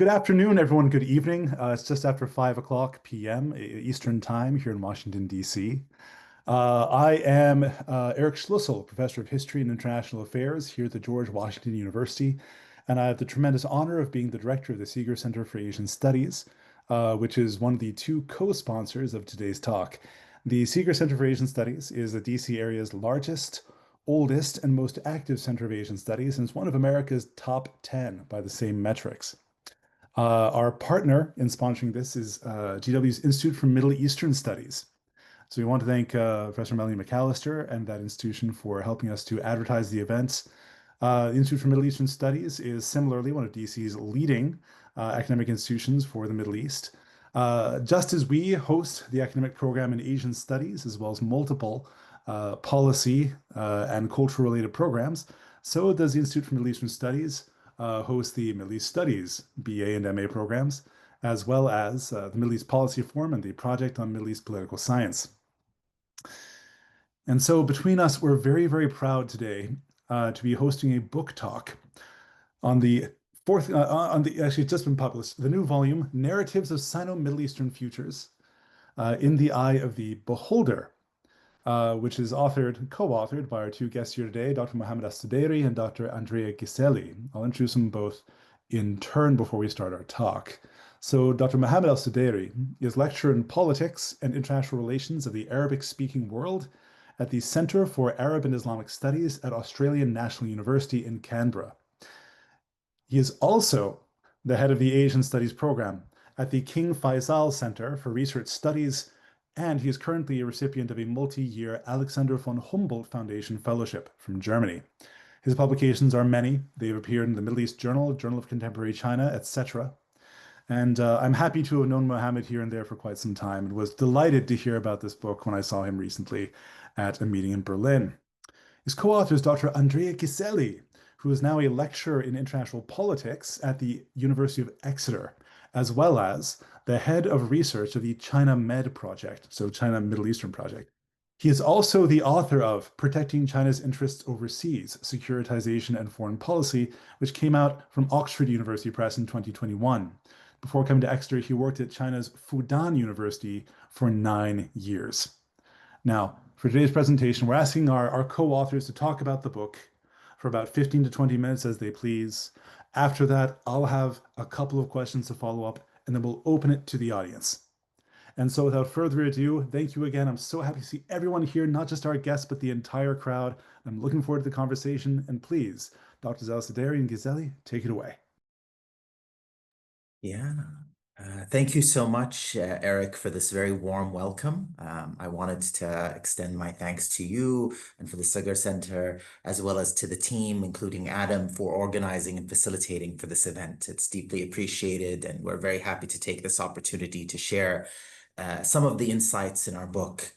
Good afternoon, everyone. Good evening. It's just after 5 o'clock p.m. Eastern Time here in Washington, D.C. I am Eric Schlussel, Professor of History and International Affairs here at the George Washington University, and I have the tremendous honor of being the director of the Seeger Center for Asian Studies, which is one of the two co-sponsors of today's talk. The Seeger Center for Asian Studies is the D.C. area's largest, oldest, and most active center of Asian studies, and it's one of America's top 10 by the same metrics. Our partner in sponsoring this is GW's Institute for Middle Eastern Studies. So we want to thank Professor Melanie McAllister and that institution for helping us to advertise the events. The Institute for Middle Eastern Studies is similarly one of DC's leading academic institutions for the Middle East. Just as we host the academic program in Asian Studies, as well as multiple policy and cultural-related programs, so does the Institute for Middle Eastern Studies host the Middle East Studies BA and MA programs, as well as the Middle East Policy Forum and the Project on Middle East Political Science. And so between us, we're very, very proud today to be hosting a book talk on the actually it's just been published, the new volume, Narratives of Sino-Middle Eastern Futures in the Eye of the Beholder, which is co-authored by our two guests here today, Dr. Mohammed Al-Sudairi and Dr. Andrea Giseli. I'll introduce them both in turn before we start our talk. So Dr. Mohammed Al-Sudairi is lecturer in politics and international relations of the Arabic-speaking world at the Center for Arab and Islamic Studies at Australian National University in Canberra. He is also the head of the Asian Studies program at the King Faisal Center for Research Studies, and he is currently a recipient of a multi-year Alexander von Humboldt Foundation Fellowship from Germany. His publications are many. They've appeared in the Middle East Journal, Journal of Contemporary China, etc. And I'm happy to have known Mohammed here and there for quite some time and was delighted to hear about this book when I saw him recently at a meeting in Berlin. His co-author is Dr. Andrea Giseli, who is now a lecturer in international politics at the University of Exeter, as well as the head of research of the China Med Project, so China Middle Eastern Project. He is also the author of Protecting China's Interests Overseas, Securitization and Foreign Policy, which came out from Oxford University Press in 2021. Before coming to Exeter, he worked at China's Fudan University for 9 years. Now, for today's presentation, we're asking our co-authors to talk about the book for about 15 to 20 minutes as they please. After that, I'll have a couple of questions to follow up, and then we'll open it to the audience. And so without further ado, thank you again. I'm so happy to see everyone here, not just our guests, but the entire crowd. I'm looking forward to the conversation. And please, Drs. Al-Sudairi and Giseli, take it away. Yeah. Thank you so much, Eric, for this very warm welcome. I wanted to extend my thanks to you and for the Seeger Center, as well as to the team, including Adam, for organizing and facilitating for this event. It's deeply appreciated, and we're very happy to take this opportunity to share some of the insights in our book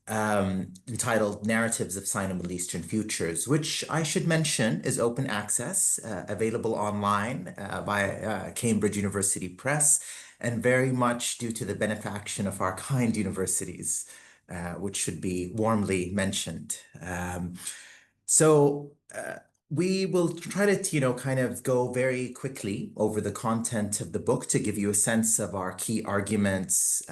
entitled Narratives of Sino-Middle Eastern Futures, which I should mention is open access, available online by Cambridge University Press, and very much due to the benefaction of our kind universities, which should be warmly mentioned. We will try to, kind of go very quickly over the content of the book to give you a sense of our key arguments,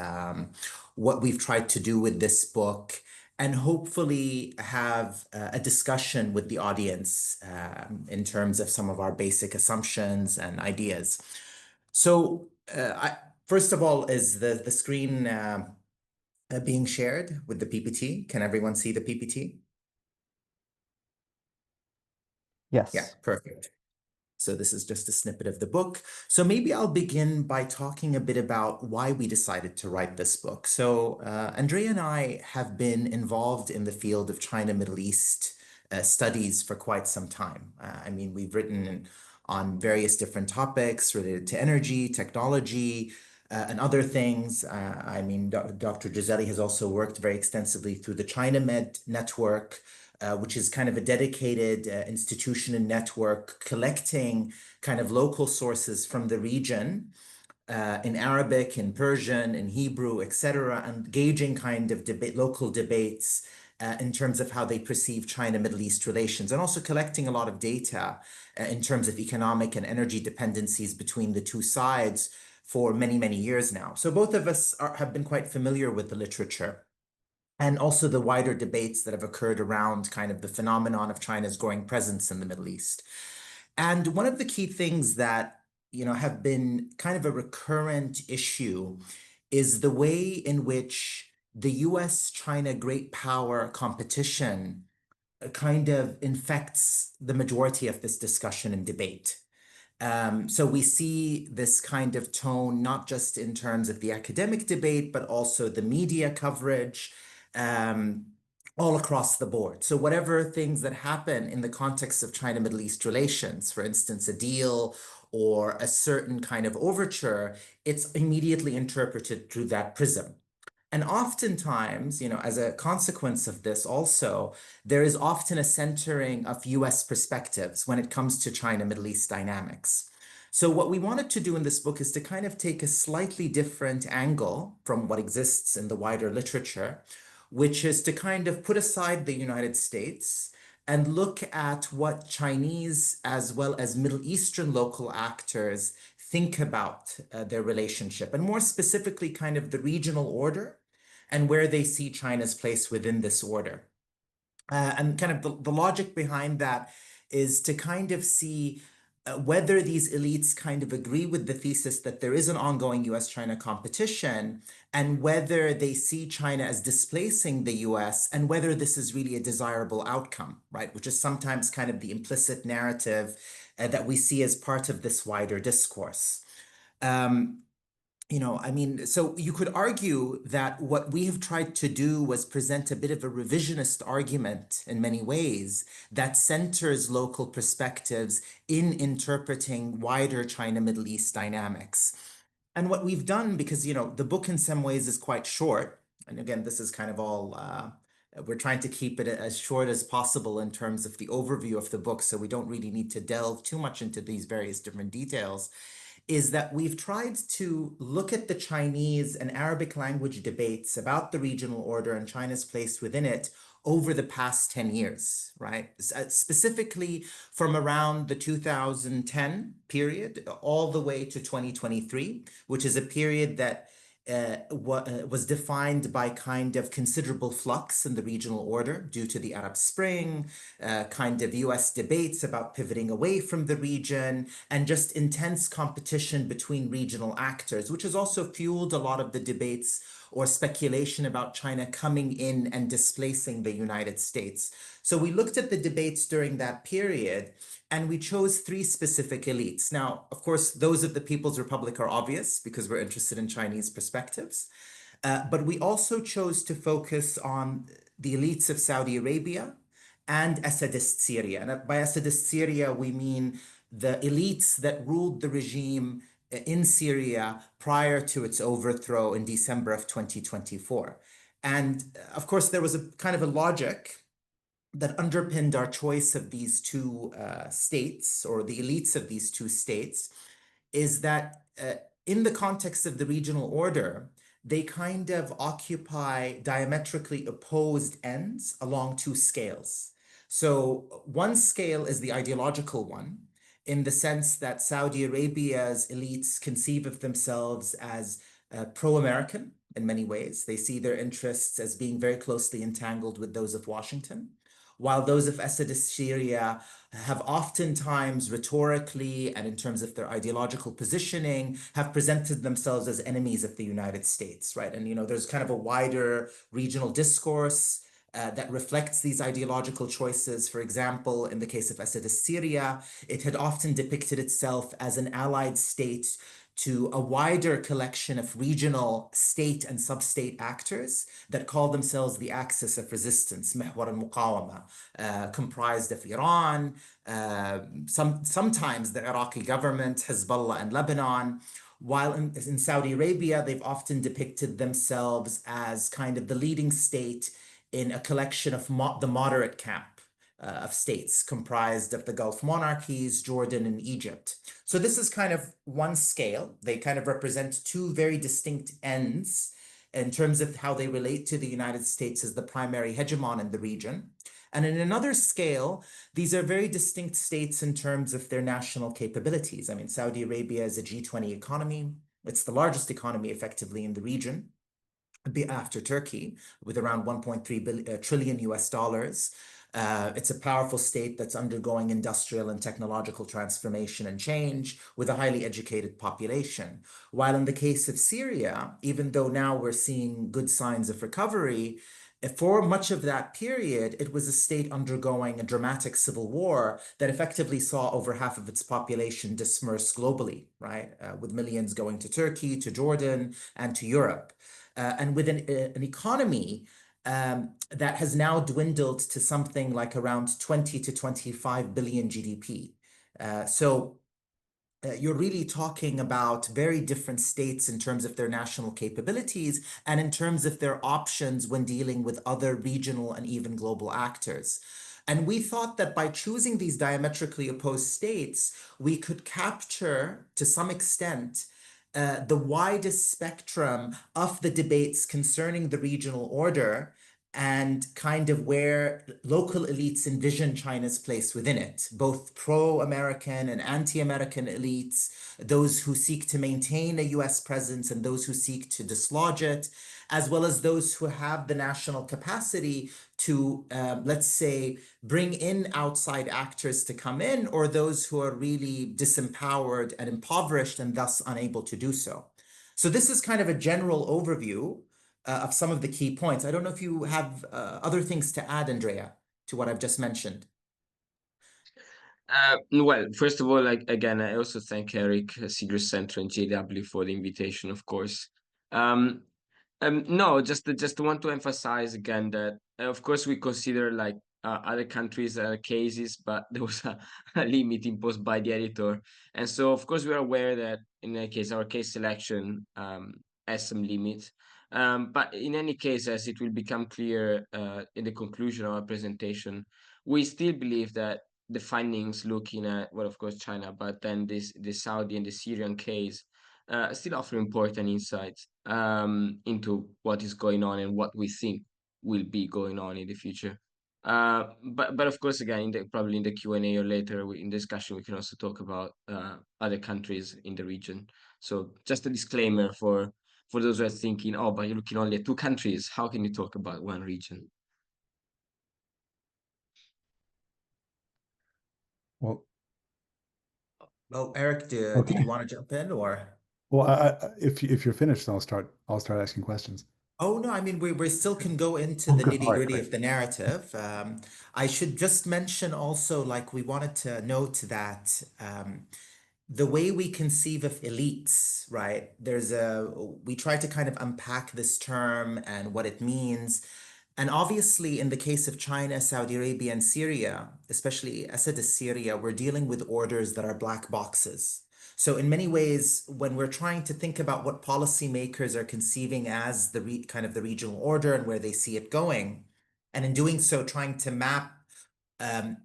what we've tried to do with this book, and hopefully have a discussion with the audience in terms of some of our basic assumptions and ideas. So first of all, is the screen being shared with the PPT? Can everyone see the PPT? Yes. Yeah, perfect. So this is just a snippet of the book. So maybe I'll begin by talking a bit about why we decided to write this book. So Andrea and I have been involved in the field of China Middle East studies for quite some time. We've written on various different topics related to energy, technology, and other things. Dr. Giseli has also worked very extensively through the China Med Network, which is kind of a dedicated institution and network collecting kind of local sources from the region in Arabic, in Persian, in Hebrew, etc., and gauging kind of local debates in terms of how they perceive China-Middle East relations, and also collecting a lot of data in terms of economic and energy dependencies between the two sides for many, many years now. So both of us have been quite familiar with the literature and also the wider debates that have occurred around kind of the phenomenon of China's growing presence in the Middle East. And one of the key things that, have been kind of a recurrent issue is the way in which the US-China great power competition kind of infects the majority of this discussion and debate. So we see this kind of tone, not just in terms of the academic debate, but also the media coverage, um, all across the board. So whatever things that happen in the context of China-Middle East relations, for instance, a deal or a certain kind of overture, it's immediately interpreted through that prism. And oftentimes, as a consequence of this also, there is often a centering of US perspectives when it comes to China-Middle East dynamics. So what we wanted to do in this book is to kind of take a slightly different angle from what exists in the wider literature, which is to kind of put aside the United States and look at what Chinese as well as Middle Eastern local actors think about their relationship, and more specifically, kind of the regional order and where they see China's place within this order. And kind of the logic behind that is to kind of see whether these elites kind of agree with the thesis that there is an ongoing US-China competition, and whether they see China as displacing the US, and whether this is really a desirable outcome, right? Which is sometimes kind of the implicit narrative that we see as part of this wider discourse. So you could argue that what we have tried to do was present a bit of a revisionist argument in many ways that centers local perspectives in interpreting wider China-Middle East dynamics. And what we've done, because, the book in some ways is quite short, and again, this is kind of all, we're trying to keep it as short as possible in terms of the overview of the book, so we don't really need to delve too much into these various different details, is that we've tried to look at the Chinese and Arabic language debates about the regional order and China's place within it over the past 10 years, right? Specifically from around the 2010 period all the way to 2023, which is a period that was defined by kind of considerable flux in the regional order due to the Arab Spring, kind of US debates about pivoting away from the region, and just intense competition between regional actors, which has also fueled a lot of the debates or speculation about China coming in and displacing the United States. So we looked at the debates during that period, and we chose three specific elites. Now, of course, those of the People's Republic are obvious because we're interested in Chinese perspectives. But we also chose to focus on the elites of Saudi Arabia and Assadist Syria. And by Assadist Syria, we mean the elites that ruled the regime in Syria prior to its overthrow in December of 2024. And of course, there was a kind of a logic that underpinned our choice of these two states, or the elites of these two states, is that in the context of the regional order, they kind of occupy diametrically opposed ends along two scales. So one scale is the ideological one, in the sense that Saudi Arabia's elites conceive of themselves as pro-American in many ways. They see their interests as being very closely entangled with those of Washington, while those of Assadist Syria have oftentimes rhetorically and in terms of their ideological positioning have presented themselves as enemies of the United States, right? And, there's kind of a wider regional discourse that reflects these ideological choices. For example, in the case of Assadist Syria, it had often depicted itself as an allied state to a wider collection of regional state and sub-state actors that call themselves the axis of resistance, محور المقاومة, comprised of Iran, sometimes the Iraqi government, Hezbollah, and Lebanon. While in Saudi Arabia, they've often depicted themselves as kind of the leading state in a collection of the moderate camp of states comprised of the Gulf monarchies, Jordan, and Egypt. So this is kind of one scale. They kind of represent two very distinct ends in terms of how they relate to the United States as the primary hegemon in the region. And in another scale, these are very distinct states in terms of their national capabilities. I mean, Saudi Arabia is a G20 economy. It's the largest economy effectively in the region after Turkey, with around 1.3 trillion US dollars. It's a powerful state that's undergoing industrial and technological transformation and change with a highly educated population. While in the case of Syria, even though now we're seeing good signs of recovery, for much of that period, it was a state undergoing a dramatic civil war that effectively saw over half of its population disperse globally, right? With millions going to Turkey, to Jordan, and to Europe. And with an economy that has now dwindled to something like around 20 to 25 billion GDP. So you're really talking about very different states in terms of their national capabilities and in terms of their options when dealing with other regional and even global actors. And we thought that by choosing these diametrically opposed states, we could capture, to some extent, the widest spectrum of the debates concerning the regional order and kind of where local elites envision China's place within it, both pro-American and anti-American elites, those who seek to maintain a US presence and those who seek to dislodge it, as well as those who have the national capacity to, let's say, bring in outside actors to come in, or those who are really disempowered and impoverished and thus unable to do so. So this is kind of a general overview of some of the key points. I don't know if you have other things to add, Andrea, to what I've just mentioned. Well, first of all, like again, I also thank Eric, Sigurd Center, and JW for the invitation, of course. Um, no, just want to emphasize again that, of course, we consider like other countries' cases, but there was a limit imposed by the editor, and so of course we are aware that in any case our case selection has some limits. But in any case, as it will become clear in the conclusion of our presentation, we still believe that the findings looking at, well, of course, China, but then the Saudi and the Syrian case still offer important insights into what is going on and what we think will be going on in the future. But of course, again, probably in the Q&A or later in discussion, we can also talk about other countries in the region. So just a disclaimer for those who are thinking, oh, but you're looking only at two countries. How can you talk about one region? Well, Well, Eric, did okay. you want to jump in or? Well, if you're finished, then I'll start asking questions. Oh, no, I mean, we still can go into Oh, the good. All right, nitty-gritty great. of the narrative. I should just mention also, like, we wanted to note that the way we conceive of elites, right? We try to kind of unpack this term and what it means. And obviously, in the case of China, Saudi Arabia, and Syria, especially Assadist Syria, we're dealing with orders that are black boxes. So in many ways, when we're trying to think about what policymakers are conceiving as kind of the regional order and where they see it going, and in doing so, trying to map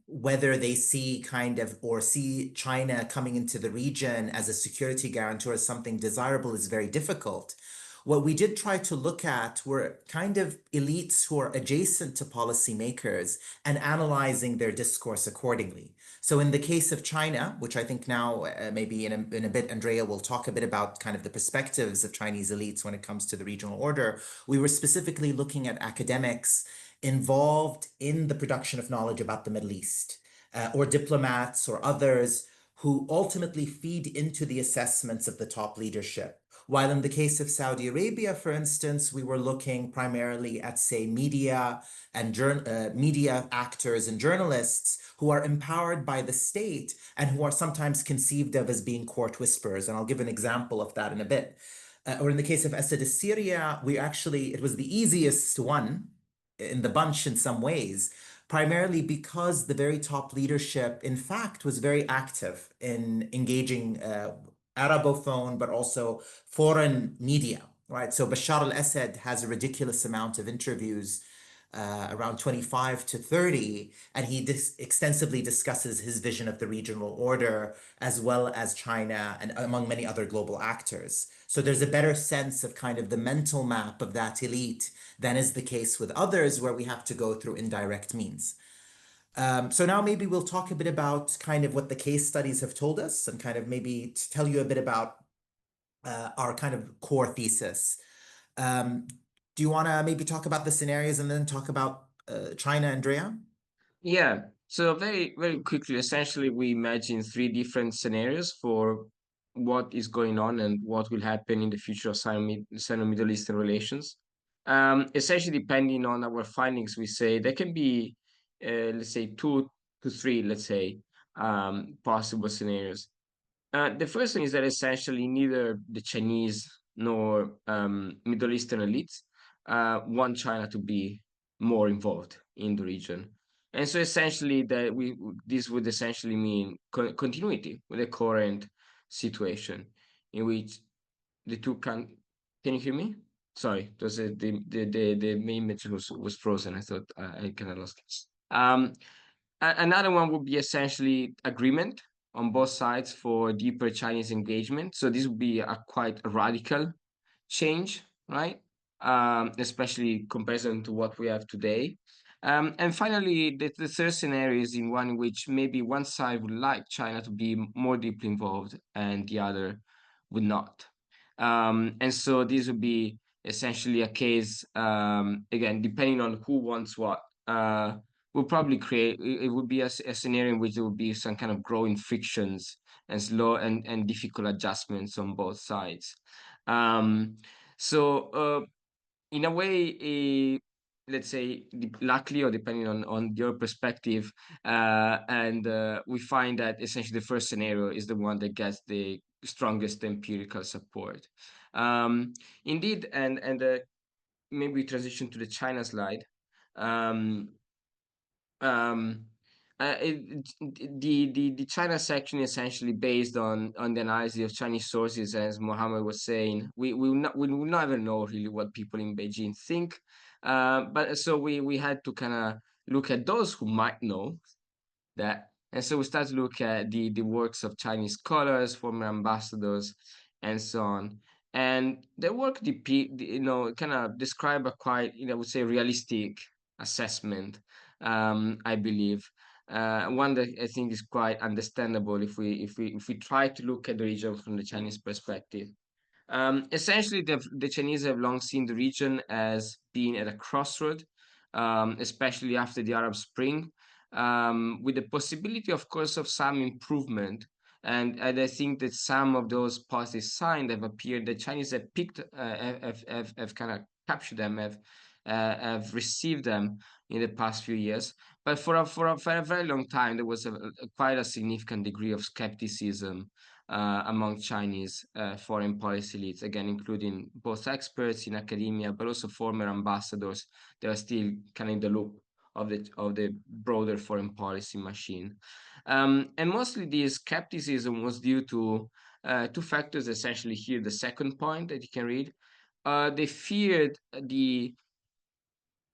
whether they see kind of or see China coming into the region as a security guarantor as something desirable is very difficult. What we did try to look at were kind of elites who are adjacent to policymakers and analyzing their discourse accordingly. So in the case of China, which I think now maybe in a bit, Andrea will talk a bit about kind of the perspectives of Chinese elites when it comes to the regional order, we were specifically looking at academics involved in the production of knowledge about the Middle East, or diplomats or others who ultimately feed into the assessments of the top leadership. While in the case of Saudi Arabia, for instance, we were looking primarily at, say, media and media actors and journalists who are empowered by the state and who are sometimes conceived of as being court whisperers. And I'll give an example of that in a bit. Or in the case of Assadist Syria, it was the easiest one in the bunch in some ways, primarily because the very top leadership, in fact, was very active in engaging Arabophone, but also foreign media, right? So Bashar al-Assad has a ridiculous amount of interviews around 25 to 30, and he extensively discusses his vision of the regional order as well as China and among many other global actors. So there's a better sense of kind of the mental map of that elite than is the case with others where we have to go through indirect means. So now maybe we'll talk a bit about kind of what the case studies have told us and kind of maybe to tell you a bit about our kind of core thesis. Do you want to maybe talk about the scenarios and then talk about China, Andrea? Yeah. So very, very quickly, essentially, we imagine three different scenarios for what is going on and what will happen in the future of Sino-Middle Eastern relations. Essentially, depending on our findings, we say there can be, let's say, 2 to 3, let's say, possible scenarios. The first thing is that essentially neither the Chinese nor Middle Eastern elites want China to be more involved in the region. And so essentially this would essentially mean continuity with the current situation in which the two can you hear me? Sorry, it was the main image was frozen. I thought I kind of lost it. Another one would be essentially agreement on both sides for deeper Chinese engagement. So this would be a quite radical change, right? Especially comparison to what we have today. And finally, the third scenario is in one in which maybe one side would like China to be more deeply involved and the other would not. And so this would be essentially a case, again, depending on who wants what, will probably create, it would be a scenario in which there would be some kind of growing frictions and slow and difficult adjustments on both sides. So in a way, let's say, luckily or depending on your perspective, we find that essentially the first scenario is the one that gets the strongest empirical support. Indeed, and maybe transition to the China slide. Um, um, the China section is essentially based on the analysis of Chinese sources, as Mohammed was saying. We will never know really what people in Beijing think, but so we had to kind of look at those who might know that, and so we start to look at the works of Chinese scholars, former ambassadors, and so on. And their work, kind of describe a quite, I would say, realistic assessment. I believe one that I think is quite understandable if we try to look at the region from the Chinese perspective. Essentially, the Chinese have long seen the region as being at a crossroad, especially after the Arab Spring, with the possibility, of course, of some improvement. And I think that some of those positive signs have appeared. The Chinese have picked, have kind of captured them, have received them in the past few years. But for a very long time, there was quite a significant degree of skepticism among Chinese foreign policy leads, again, including both experts in academia, but also former ambassadors that are still kind of in the loop of the broader foreign policy machine. And mostly this skepticism was due to two factors, essentially here, the second point that you can read. They feared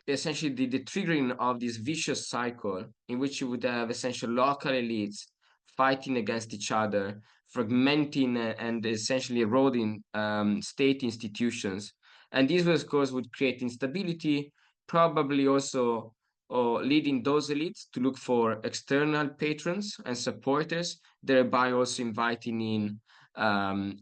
essentially the triggering of this vicious cycle in which you would have essentially local elites fighting against each other, fragmenting and essentially eroding state institutions. And this, of course, would create instability, probably also leading those elites to look for external patrons and supporters, thereby also inviting in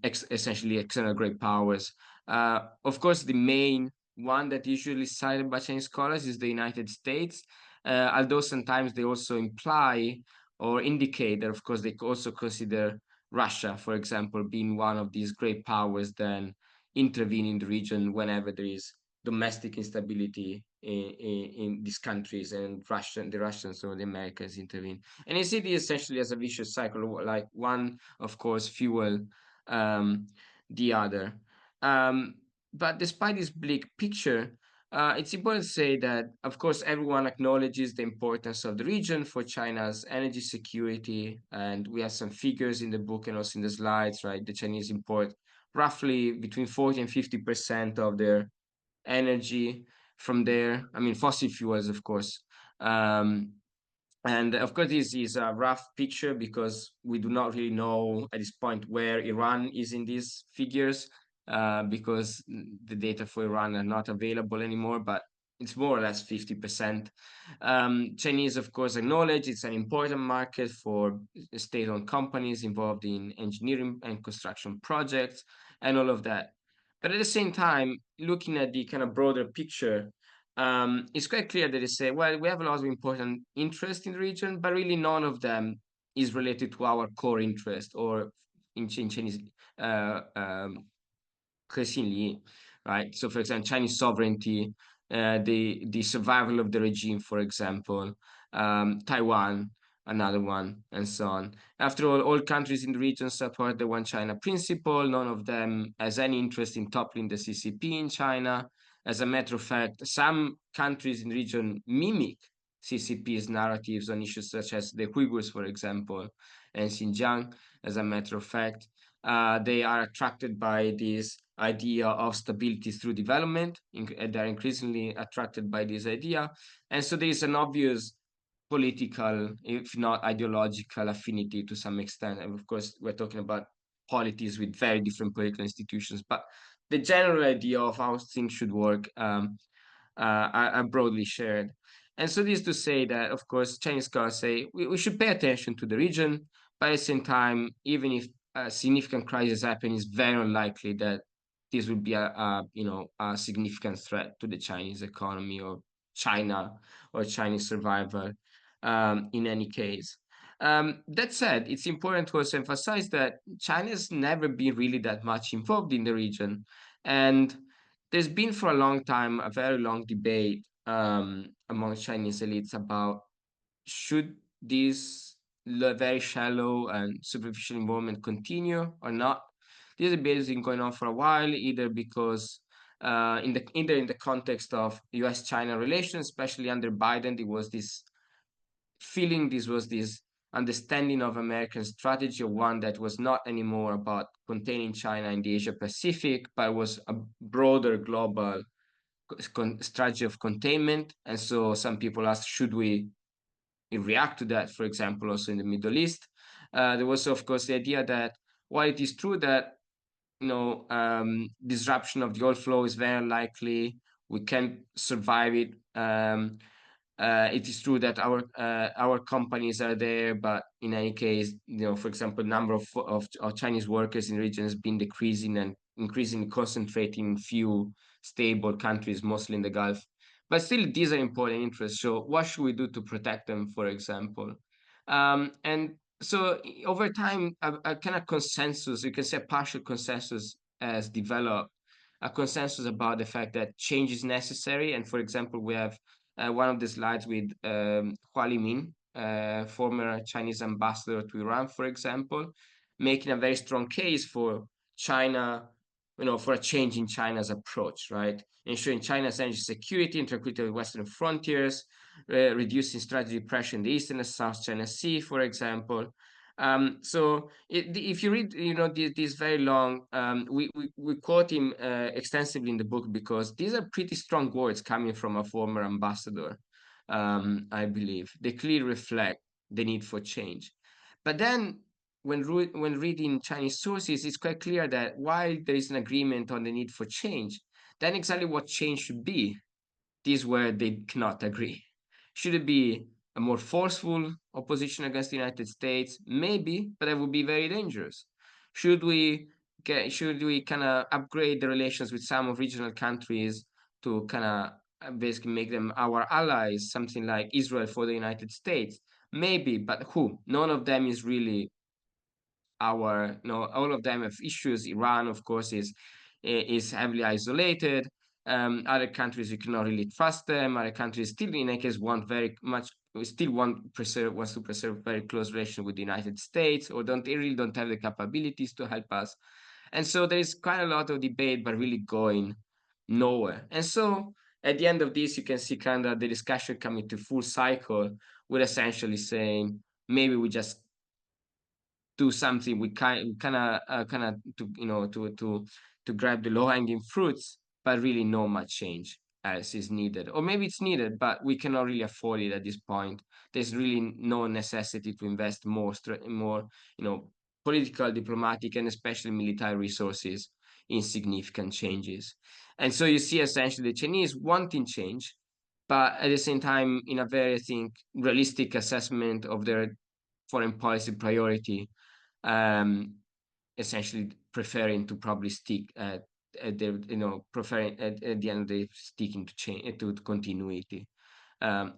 essentially external great powers. Of course, the main one that usually cited by Chinese scholars is the United States, although sometimes they also imply or indicate that, of course, they also consider Russia, for example, being one of these great powers, then intervene in the region whenever there is domestic instability in these countries, and the Russians or the Americans intervene. And you see this essentially as a vicious cycle, like one, of course, fuel the other. But despite this bleak picture, it's important to say that, of course, everyone acknowledges the importance of the region for China's energy security. And we have some figures in the book and also in the slides, right? The Chinese import roughly between 40 and 50% of their energy from there. I mean, fossil fuels, of course. And of course, this is a rough picture because we do not really know at this point where Iran is in these figures, because the data for Iran are not available anymore, but it's more or less 50%. Chinese, of course, acknowledge it's an important market for state-owned companies involved in engineering and construction projects and all of that. But at the same time, looking at the kind of broader picture, it's quite clear that they say, well, we have a lot of important interest in the region, but really none of them is related to our core interest, or in Chinese, 核心利益, right? So, for example, Chinese sovereignty, the survival of the regime, for example, Taiwan, another one, and so on. After all countries in the region support the One China principle. None of them has any interest in toppling the CCP in China. As a matter of fact, some countries in the region mimic CCP's narratives on issues such as the Uyghurs, for example, and Xinjiang. As a matter of fact, they are attracted by this idea of stability through development. They're increasingly attracted by this idea. And so there is an obvious political, if not ideological, affinity to some extent. And of course, we're talking about polities with very different political institutions, but the general idea of how things should work are broadly shared. And so this is to say that, of course, Chinese scholars say we should pay attention to the region, but at the same time, even if a significant crisis happens, it's very unlikely that this would be a significant threat to the Chinese economy or China or Chinese survival, in any case. That said, it's important to also emphasize that China's never been really that much involved in the region. And there's been for a long time a very long debate among Chinese elites about should this very shallow and superficial involvement continue or not. This debate has been going on for a while, either because either in the context of U.S.-China relations, especially under Biden, there was this feeling, this was this understanding of American strategy, one that was not anymore about containing China in the Asia Pacific, but was a broader global strategy of containment. And so some people asked, should we react to that, for example, also in the Middle East? There was, of course, the idea that while it is true that disruption of the oil flow is very unlikely, we can survive it. It is true that our companies are there, but in any case, for example, number of Chinese workers in the region has been decreasing and increasingly concentrating in few stable countries, mostly in the Gulf. But still, these are important interests. So what should we do to protect them, for example? And so over time, a kind of consensus, you can say a partial consensus, has developed, a consensus about the fact that change is necessary. And for example, we have one of the slides with Hua Limin, former Chinese ambassador to Iran, for example, making a very strong case for China, for a change in China's approach, right? Ensuring China's energy security and tranquility of the Western frontiers, reducing strategic pressure in the Eastern and South China Sea, for example. So if you read, this very long, we quote him extensively in the book because these are pretty strong words coming from a former ambassador. I believe they clearly reflect the need for change. But then, when reading Chinese sources, it's quite clear that while there is an agreement on the need for change, then exactly what change should be, this is where they cannot agree. Should it be a more forceful opposition against the United States? Maybe, but that would be very dangerous. Should we kind of upgrade the relations with some of regional countries to kind of basically make them our allies, something like Israel for the United States? Maybe, but who? None of them is really all of them have issues. Iran, of course, is heavily isolated. Other countries, you cannot really trust them. Other countries still, in any case, wants to preserve very close relation with the United States, or they really don't have the capabilities to help us. And so there is quite a lot of debate, but really going nowhere. And so at the end of this, you can see kind of the discussion coming to full cycle, with essentially saying maybe we just do something we kind of to grab the low hanging fruits, but really no much change. as is needed, or maybe it's needed, but we cannot really afford it at this point. There's really no necessity to invest more, political, diplomatic, and especially military resources in significant changes. And so you see essentially the Chinese wanting change, but at the same time, in a very, I think, realistic assessment of their foreign policy priority, um, essentially preferring to probably stick at their, preferring at the end of the day, sticking to change, to continuity,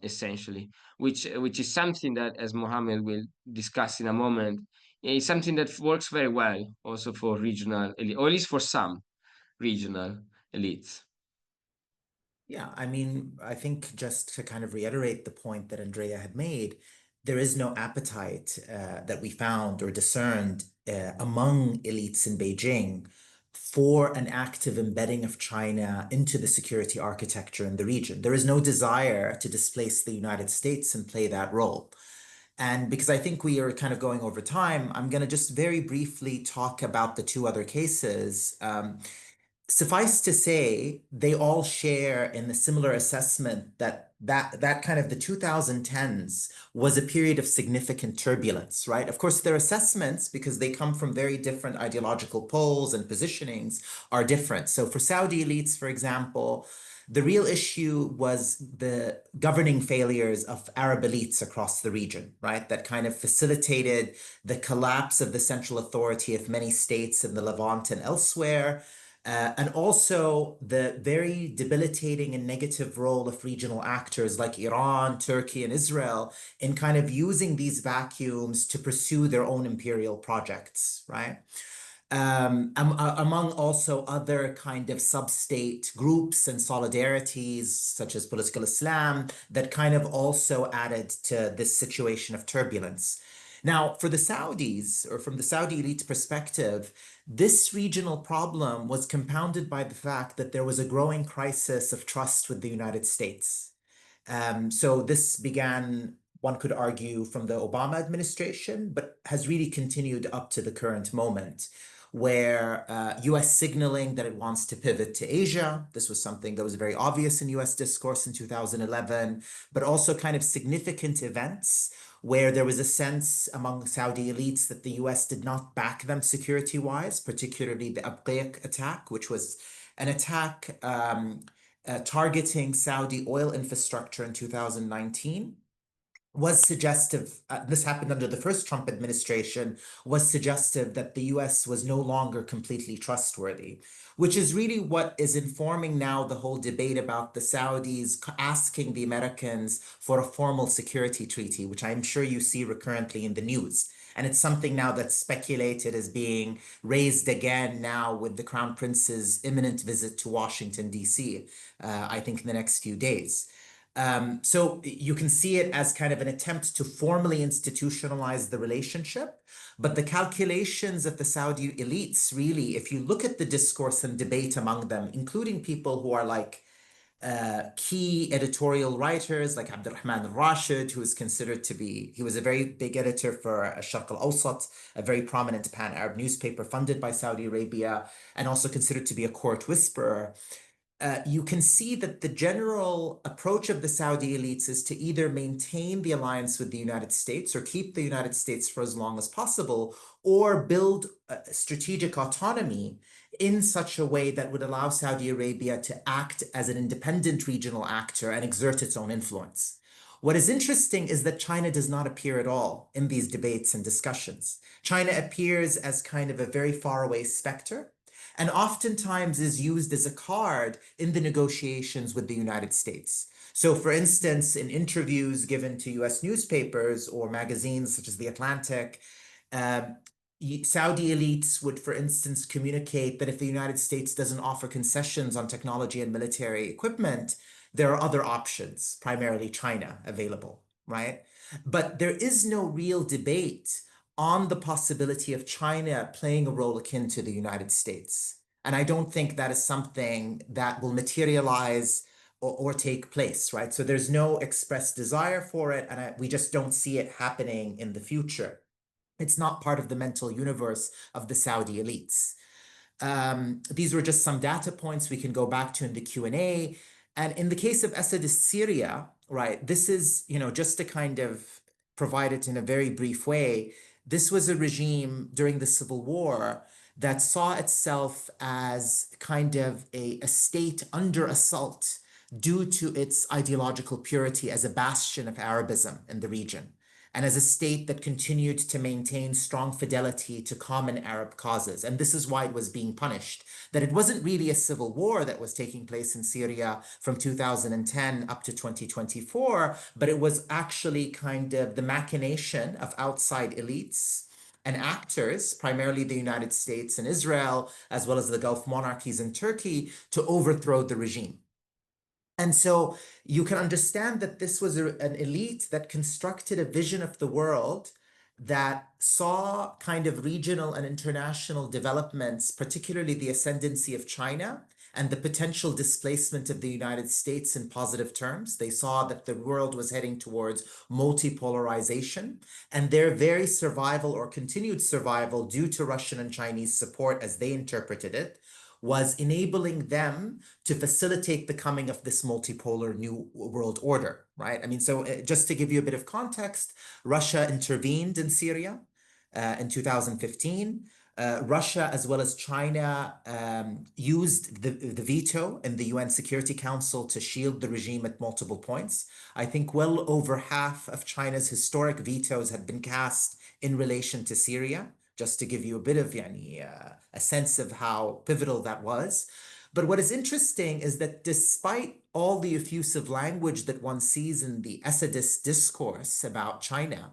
essentially, which is something that, as Mohammed will discuss in a moment, is something that works very well also for regional elite, or at least for some regional elites. Yeah, I mean, I think just to kind of reiterate the point that Andrea had made, there is no appetite that we found or discerned among elites in Beijing for an active embedding of China into the security architecture in the region. There is no desire to displace the United States and play that role. And because I think we are kind of going over time, I'm going to just very briefly talk about the two other cases. Suffice to say, they all share in the similar assessment that kind of the 2010s was a period of significant turbulence, right? Of course, their assessments, because they come from very different ideological poles and positionings, are different. So for Saudi elites, for example, the real issue was the governing failures of Arab elites across the region, right? That kind of facilitated the collapse of the central authority of many states in the Levant and elsewhere. And also the very debilitating and negative role of regional actors like Iran, Turkey, and Israel in kind of using these vacuums to pursue their own imperial projects, right? Among also other kind of sub-state groups and solidarities, such as political Islam, that kind of also added to this situation of turbulence. Now, for the Saudis, or from the Saudi elite perspective, this regional problem was compounded by the fact that there was a growing crisis of trust with the United States. So this began, one could argue, from the Obama administration, but has really continued up to the current moment, where US signaling that it wants to pivot to Asia. This was something that was very obvious in US discourse in 2011, but also kind of significant events where there was a sense among Saudi elites that the US did not back them security-wise, particularly the Abqaiq attack, which was an attack targeting Saudi oil infrastructure in 2019, was suggestive, this happened under the first Trump administration, was suggestive that the US was no longer completely trustworthy, which is really what is informing now the whole debate about the Saudis asking the Americans for a formal security treaty, which I'm sure you see recurrently in the news. And it's something now that's speculated as being raised again now with the Crown Prince's imminent visit to Washington, D.C., I think in the next few days. So you can see it as kind of an attempt to formally institutionalize the relationship. But the calculations of the Saudi elites, really, if you look at the discourse and debate among them, including people who are like key editorial writers like Abdurrahman al-Rashid, who is considered to be, he was a very big editor for Sharq al-Awsat, a very prominent pan-Arab newspaper funded by Saudi Arabia, and also considered to be a court whisperer. You can see that the general approach of the Saudi elites is to either maintain the alliance with the United States or keep the United States for as long as possible, or build strategic autonomy in such a way that would allow Saudi Arabia to act as an independent regional actor and exert its own influence. What is interesting is that China does not appear at all in these debates and discussions. China appears as kind of a very faraway specter, and oftentimes is used as a card in the negotiations with the United States. So for instance, in interviews given to US newspapers or magazines such as The Atlantic, Saudi elites would, for instance, communicate that if the United States doesn't offer concessions on technology and military equipment, there are other options, primarily China, available, right? But there is no real debate on the possibility of China playing a role akin to the United States. And I don't think that is something that will materialize or take place, right? So there's no expressed desire for it, and we just don't see it happening in the future. It's not part of the mental universe of the Saudi elites. These were just some data points we can go back to in the Q&A. And in the case of Assadist Syria, right, this is, just to kind of provide it in a very brief way, this was a regime during the Civil War that saw itself as kind of a state under assault due to its ideological purity as a bastion of Arabism in the region, and as a state that continued to maintain strong fidelity to common Arab causes. And this is why it was being punished. That it wasn't really a civil war that was taking place in Syria from 2010 up to 2024, but it was actually kind of the machination of outside elites and actors, primarily the United States and Israel, as well as the Gulf monarchies and Turkey, to overthrow the regime. And so you can understand that this was an elite that constructed a vision of the world that saw kind of regional and international developments, particularly the ascendancy of China and the potential displacement of the United States in positive terms. They saw that the world was heading towards multipolarization, and their very survival or continued survival due to Russian and Chinese support, as they interpreted it, was enabling them to facilitate the coming of this multipolar new world order, right? I mean, so just to give you a bit of context, Russia intervened in Syria in 2015. Russia, as well as China, used the veto in the UN Security Council to shield the regime at multiple points. I think well over half of China's historic vetoes had been cast in relation to Syria, just to give you a bit of a sense of how pivotal that was. But what is interesting is that despite all the effusive language that one sees in the Assadist discourse about China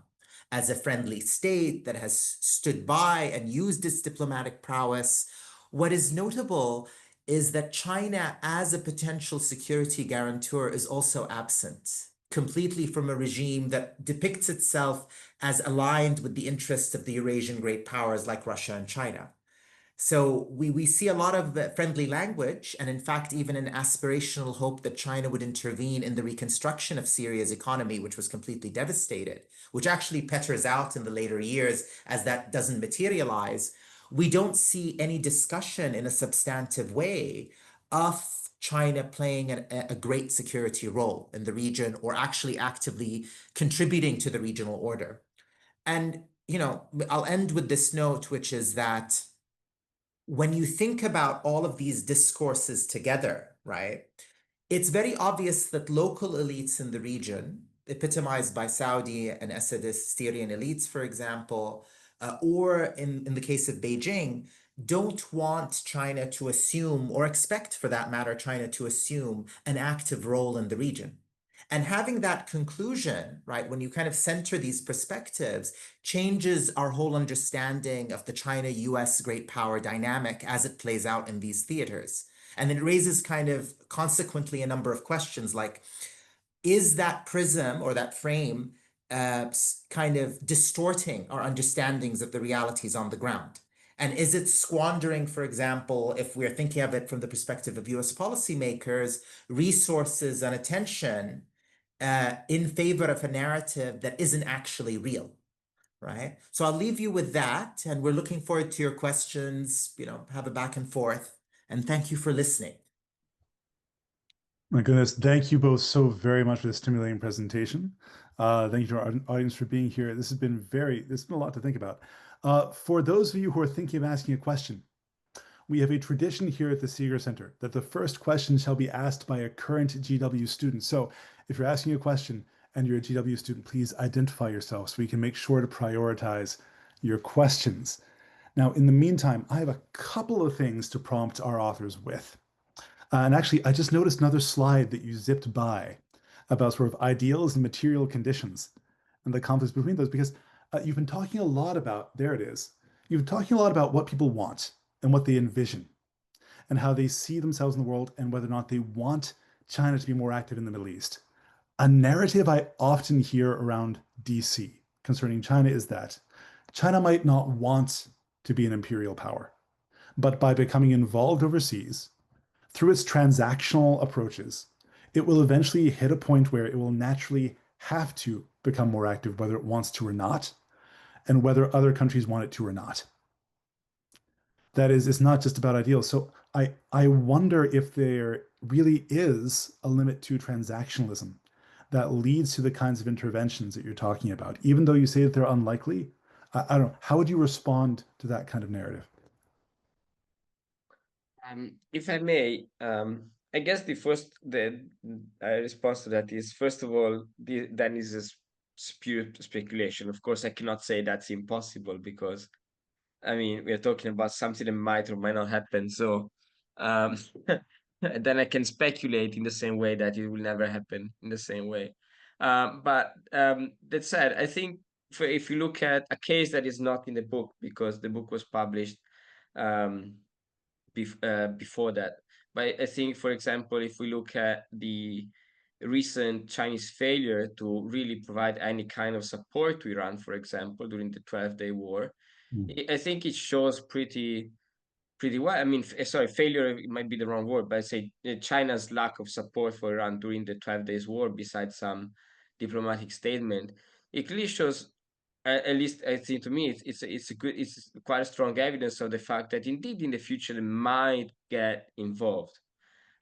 as a friendly state that has stood by and used its diplomatic prowess, what is notable is that China as a potential security guarantor is also absent completely from a regime that depicts itself as aligned with the interests of the Eurasian great powers like Russia and China. So we see a lot of friendly language, and in fact, even an aspirational hope that China would intervene in the reconstruction of Syria's economy, which was completely devastated, which actually peters out in the later years as that doesn't materialize. We don't see any discussion in a substantive way of China playing a great security role in the region, or actually actively contributing to the regional order. And, I'll end with this note, which is that when you think about all of these discourses together, right, it's very obvious that local elites in the region, epitomized by Saudi and Assadist Syrian elites, for example, or in the case of Beijing, don't want China to assume, or expect for that matter, China to assume an active role in the region. And having that conclusion, right, when you kind of center these perspectives, changes our whole understanding of the China-US great power dynamic as it plays out in these theaters. And it raises kind of consequently a number of questions like, is that prism or that frame kind of distorting our understandings of the realities on the ground? And is it squandering, for example, if we're thinking of it from the perspective of US policymakers, resources and attention in favor of a narrative that isn't actually real, right? So I'll leave you with that, and we're looking forward to your questions, have a back and forth, and thank you for listening. My goodness, thank you both so very much for this stimulating presentation. Thank you to our audience for being here. This has been a lot to think about. For those of you who are thinking of asking a question, we have a tradition here at the Seeger Center that the first question shall be asked by a current GW student. So if you're asking a question and you're a GW student, please identify yourself so we can make sure to prioritize your questions. Now, in the meantime, I have a couple of things to prompt our authors with. And actually, I just noticed another slide that you zipped by about sort of ideals and material conditions and the conflicts between those, because you've been talking a lot about, there it is, you've been talking a lot about what people want and what they envision and how they see themselves in the world and whether or not they want China to be more active in the Middle East. A narrative I often hear around DC concerning China is that China might not want to be an imperial power, but by becoming involved overseas, through its transactional approaches, it will eventually hit a point where it will naturally have to become more active, whether it wants to or not, and whether other countries want it to or not. that is, it's not just about ideals. So I wonder if there really is a limit to transactionalism that leads to the kinds of interventions that you're talking about, even though you say that they're unlikely. I don't know. How would you respond to that kind of narrative? If I may, I guess the response to that is, first of all, then is just pure speculation. Of course, I cannot say that's impossible because I mean, we're talking about something that might or might not happen. So, um, then I can speculate in the same way that it will never happen in the same way. But that said, I think if you look at a case that is not in the book, because the book was published um, before that. But I think, for example, if we look at the recent Chinese failure to really provide any kind of support to Iran, for example, during the 12-day war, I think it shows pretty well. I mean, sorry, failure might be the wrong word, but I say China's lack of support for Iran during the 12 days war, besides some diplomatic statement, it clearly shows, at least I think to me, it's quite a strong evidence of the fact that indeed in the future they might get involved.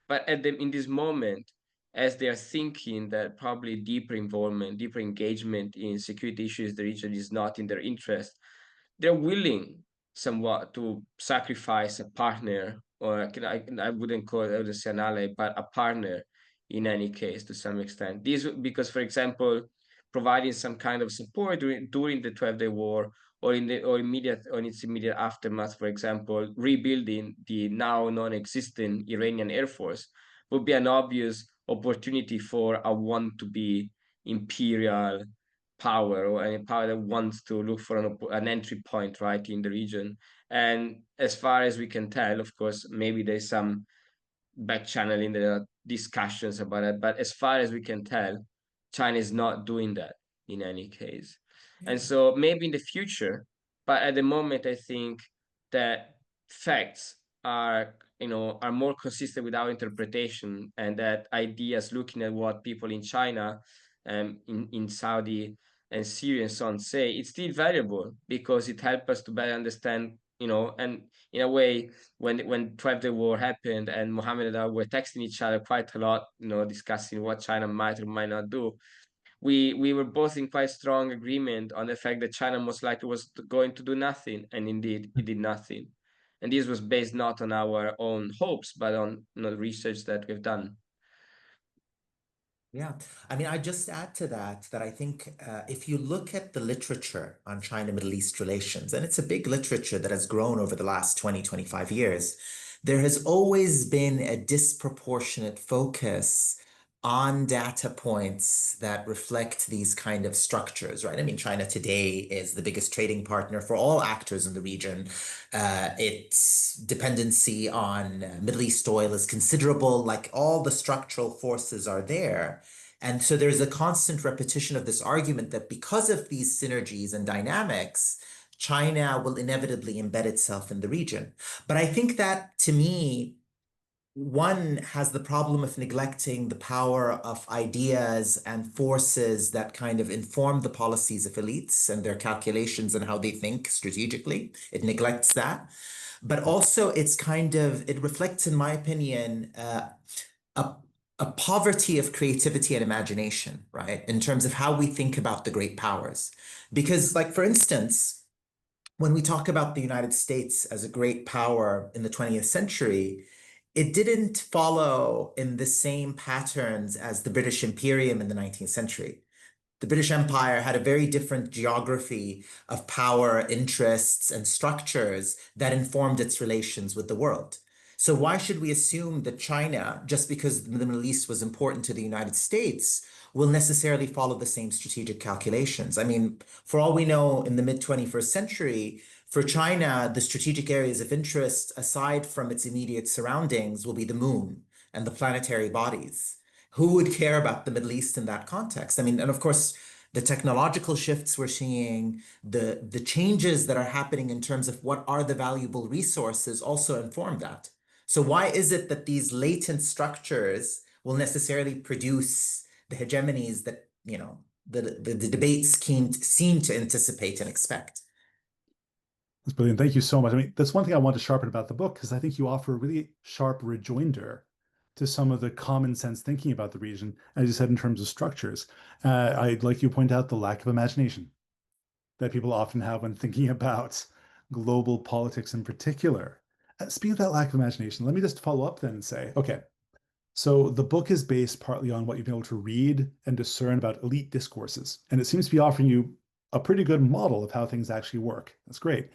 But in this moment, as they are thinking that probably deeper involvement, deeper engagement in security issues in the region is not in their interest, they're willing somewhat to sacrifice a partner, or I wouldn't call it, I would say an ally, but a partner in any case to some extent. This because, for example, providing some kind of support during the 12-day war or in its immediate aftermath, for example, rebuilding the now non-existent Iranian Air Force would be an obvious opportunity for a want to be imperial power or any power that wants to look for an entry point right in the region. And as far as we can tell, of course, maybe there's some back channeling, there are discussions about it, but as far as we can tell, China is not doing that in any case. And so maybe in the future, but at the moment, I think that facts are, are more consistent with our interpretation, and that ideas looking at what people in China, in Saudi and Syria and so on say, it's still valuable because it helps us to better understand, and in a way, when 12-day war happened and Mohammed and I were texting each other quite a lot, discussing what China might or might not do, we were both in quite strong agreement on the fact that China most likely was going to do nothing, and indeed it did nothing. And this was based not on our own hopes, but on research that we've done. Yeah, I mean, I just add to that I think if you look at the literature on China-Middle East relations, and it's a big literature that has grown over the last 20, 25 years, there has always been a disproportionate focus on data points that reflect these kind of structures, right? I mean, China today is the biggest trading partner for all actors in the region. Its dependency on Middle East oil is considerable, like all the structural forces are there. And so there's a constant repetition of this argument that because of these synergies and dynamics, China will inevitably embed itself in the region. But I think that, to me, one has the problem of neglecting the power of ideas and forces that kind of inform the policies of elites and their calculations and how they think strategically. It neglects that. But also it reflects, in my opinion, a, a poverty of creativity and imagination, right? In terms of how we think about the great powers. Because, like, for instance, when we talk about the United States as a great power in the 20th century, it didn't follow in the same patterns as the British Imperium in the 19th century. The British Empire had a very different geography of power, interests, and structures that informed its relations with the world. So why should we assume that China, just because the Middle East was important to the United States, will necessarily follow the same strategic calculations? I mean, for all we know, in the mid-21st century, for China, the strategic areas of interest, aside from its immediate surroundings, will be the moon and the planetary bodies. Who would care about the Middle East in that context? I mean, and of course, the technological shifts we're seeing, the changes that are happening in terms of what are the valuable resources also inform that. So why is it that these latent structures will necessarily produce the hegemonies that, the debates seem to anticipate and expect? That's brilliant. Thank you so much. I mean, that's one thing I want to sharpen about the book because I think you offer a really sharp rejoinder to some of the common sense thinking about the region, as you said, in terms of structures. I'd like you to point out the lack of imagination that people often have when thinking about global politics in particular. Speaking of that lack of imagination, let me just follow up then and say, okay, so the book is based partly on what you've been able to read and discern about elite discourses, and it seems to be offering you a pretty good model of how things actually work. That's great.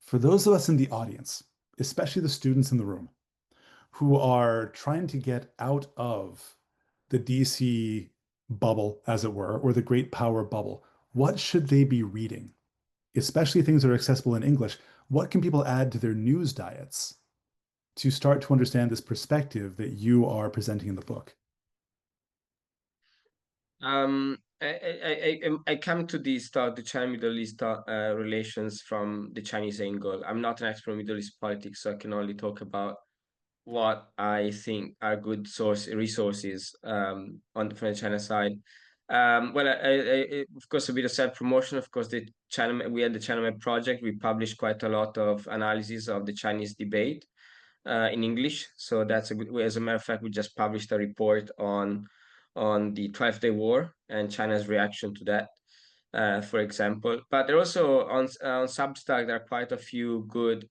For those of us in the audience, especially the students in the room, who are trying to get out of the DC bubble, as it were, or the great power bubble, what should they be reading? Especially things that are accessible in English. What can people add to their news diets to start to understand this perspective that you are presenting in the book? I come to the China-Middle East relations from the Chinese angle. I'm not an expert in Middle East politics, so I can only talk about what I think are good resources on from the China side. Well, of course, a bit of self-promotion. Of course, we had the China Map project. We published quite a lot of analysis of the Chinese debate in English. So that's a good way. As a matter of fact, we just published a report on the 12-day war and China's reaction to that, for example. But there also on Substack there are quite a few good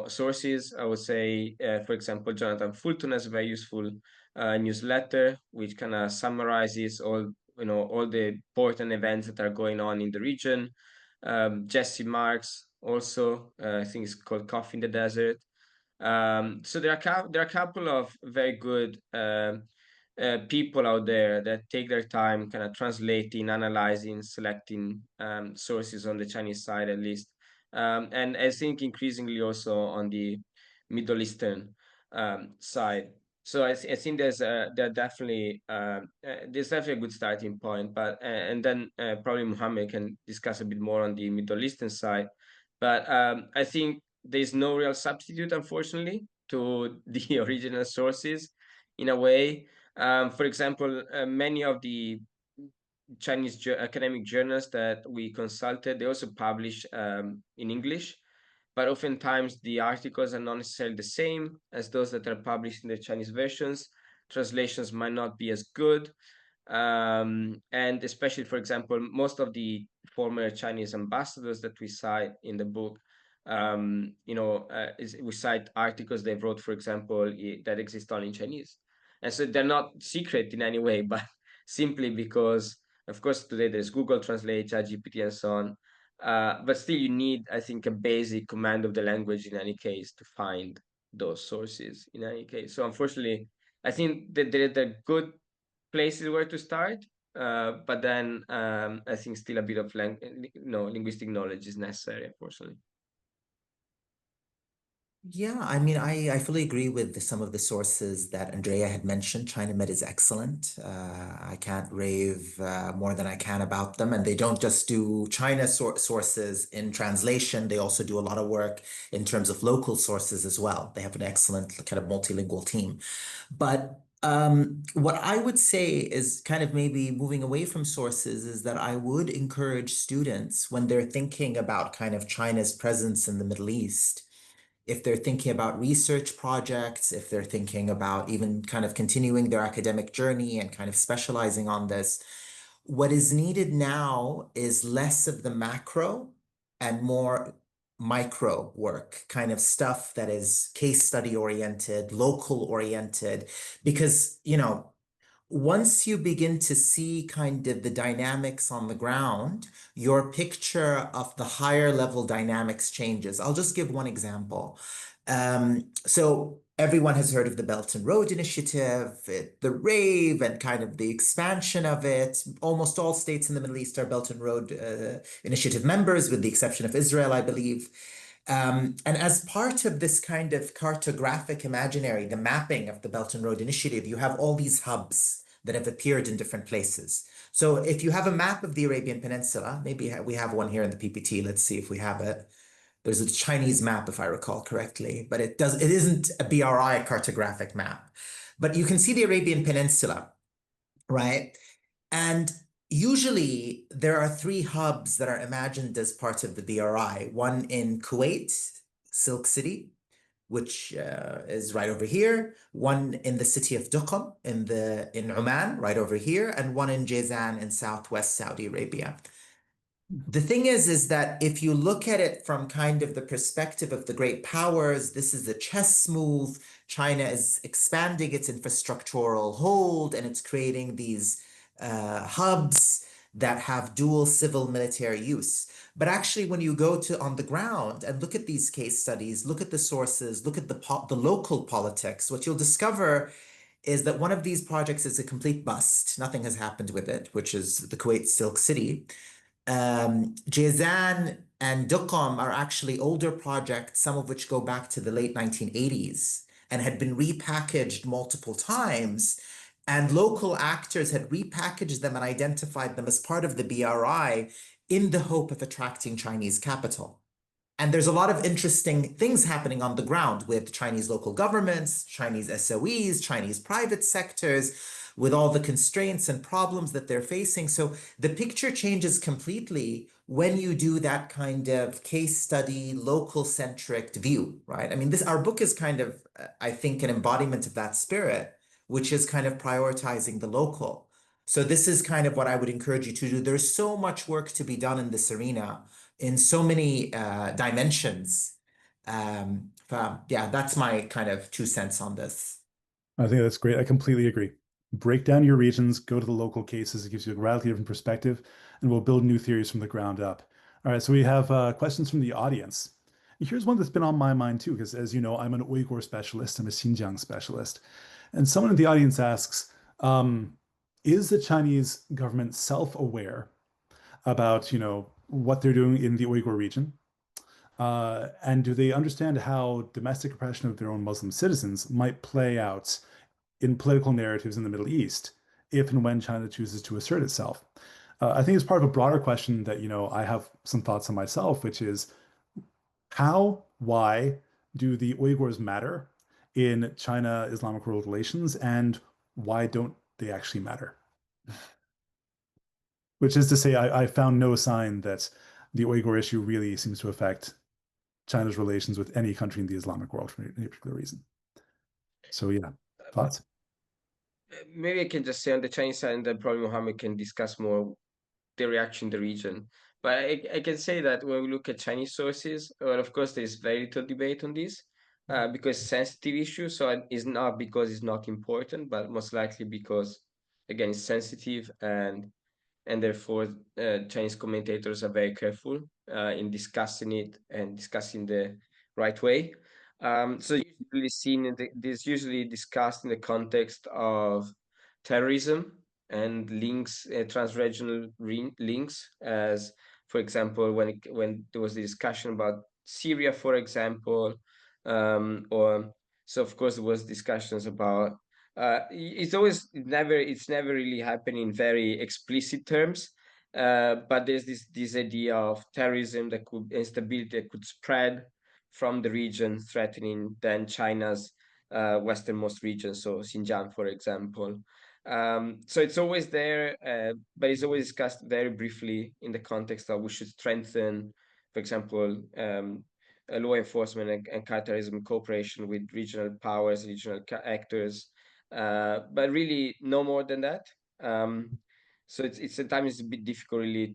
sources. I would say, for example, Jonathan Fulton has a very useful newsletter which kind of summarizes all the important events that are going on in the region. Jesse Marks also, I think it's called Coffee in the Desert. So there are a couple of very good people out there that take their time kind of translating, analyzing, selecting sources on the Chinese side at least. And I think increasingly also on the Middle Eastern side. So I think there's definitely a good starting point. But and then probably Muhammad can discuss a bit more on the Middle Eastern side. But I think there's no real substitute, unfortunately, to the original sources in a way. For example, many of the Chinese academic journals that we consulted, they also publish in English, but oftentimes the articles are not necessarily the same as those that are published in the Chinese versions. Translations might not be as good. And especially, for example, most of the former Chinese ambassadors that we cite in the book, we cite articles they wrote, for example, that exist only in Chinese. And so they're not secret in any way, but simply because, of course, today there's Google Translate, ChatGPT, and so on. But still, you need, I think, a basic command of the language in any case to find those sources in any case. So unfortunately, I think that there are good places where to start, but then I think still a bit of linguistic knowledge is necessary, unfortunately. Yeah, I mean, I fully agree with some of the sources that Andrea had mentioned. ChinaMed is excellent. I can't rave more than I can about them. And they don't just do China sources in translation, they also do a lot of work in terms of local sources as well. They have an excellent kind of multilingual team. But what I would say is kind of maybe moving away from sources is that I would encourage students when they're thinking about kind of China's presence in the Middle East, if they're thinking about research projects, if they're thinking about even kind of continuing their academic journey and kind of specializing on this, what is needed now is less of the macro and more micro work, kind of stuff that is case study oriented, local oriented, because, once you begin to see kind of the dynamics on the ground, your picture of the higher level dynamics changes. I'll just give one example. So everyone has heard of the Belt and Road Initiative, the rave and kind of the expansion of it. Almost all states in the Middle East are Belt and Road Initiative members, with the exception of Israel, I believe. And as part of this kind of cartographic imaginary, the mapping of the Belt and Road Initiative, you have all these hubs that have appeared in different places. So if you have a map of the Arabian Peninsula, maybe we have one here in the PPT. Let's see if we have it. There's a Chinese map, if I recall correctly, but it isn't a BRI cartographic map. But you can see the Arabian Peninsula, right? And Usually, there are three hubs that are imagined as part of the BRI. One in Kuwait, Silk City, which is right over here. One in the city of Duqm in Oman, right over here, and one in Jazan in southwest Saudi Arabia. The thing is that if you look at it from kind of the perspective of the great powers, this is a chess move. China is expanding its infrastructural hold and it's creating these hubs that have dual civil military use. But actually, when you go to on the ground and look at these case studies, look at the sources, look at the local politics, what you'll discover is that one of these projects is a complete bust. Nothing has happened with it, which is the Kuwait Silk City. Jazan and Duqm are actually older projects, some of which go back to the late 1980s and had been repackaged multiple times. And local actors had repackaged them and identified them as part of the BRI in the hope of attracting Chinese capital. And there's a lot of interesting things happening on the ground with Chinese local governments, Chinese SOEs, Chinese private sectors, with all the constraints and problems that they're facing. So the picture changes completely when you do that kind of case study, local centric view, right? I mean, our book is kind of, I think, an embodiment of that spirit, which is kind of prioritizing the local. So this is kind of what I would encourage you to do. There's so much work to be done in this arena in so many dimensions. Yeah, that's my kind of 2 cents on this. I think that's great. I completely agree. Break down your regions, go to the local cases. It gives you a radically different perspective, and we'll build new theories from the ground up. All right, so we have questions from the audience. Here's one that's been on my mind too, because as you know, I'm an Uyghur specialist, I'm a Xinjiang specialist. And someone in the audience asks, is the Chinese government self-aware about, what they're doing in the Uyghur region? And do they understand how domestic oppression of their own Muslim citizens might play out in political narratives in the Middle East if and when China chooses to assert itself? I think it's part of a broader question that, I have some thoughts on myself, which is why do the Uyghurs matter in China-Islamic world relations, and why don't they actually matter? Which is to say, I found no sign that the Uyghur issue really seems to affect China's relations with any country in the Islamic world for any particular reason. So yeah, thoughts? Maybe I can just say on the Chinese side, and then probably Mohammed can discuss more the reaction in the region. But I can say that when we look at Chinese sources, well, of course, there's very little debate on this because sensitive issue. So it's not because it's not important, but most likely because, again, it's sensitive and therefore Chinese commentators are very careful in discussing it and discussing the right way. So usually this usually discussed in the context of terrorism and links, transregional links, as for example, when there was the discussion about Syria, for example, or so of course there was discussions about it's never really happened in very explicit terms, but there's this idea of terrorism that could instability that could spread from the region, threatening then China's westernmost region, so Xinjiang, for example. So it's always there, but it's always discussed very briefly in the context of we should strengthen, for example, law enforcement and counterterrorism cooperation with regional powers, regional actors, but really no more than that. So it's sometimes it's a bit difficult, really.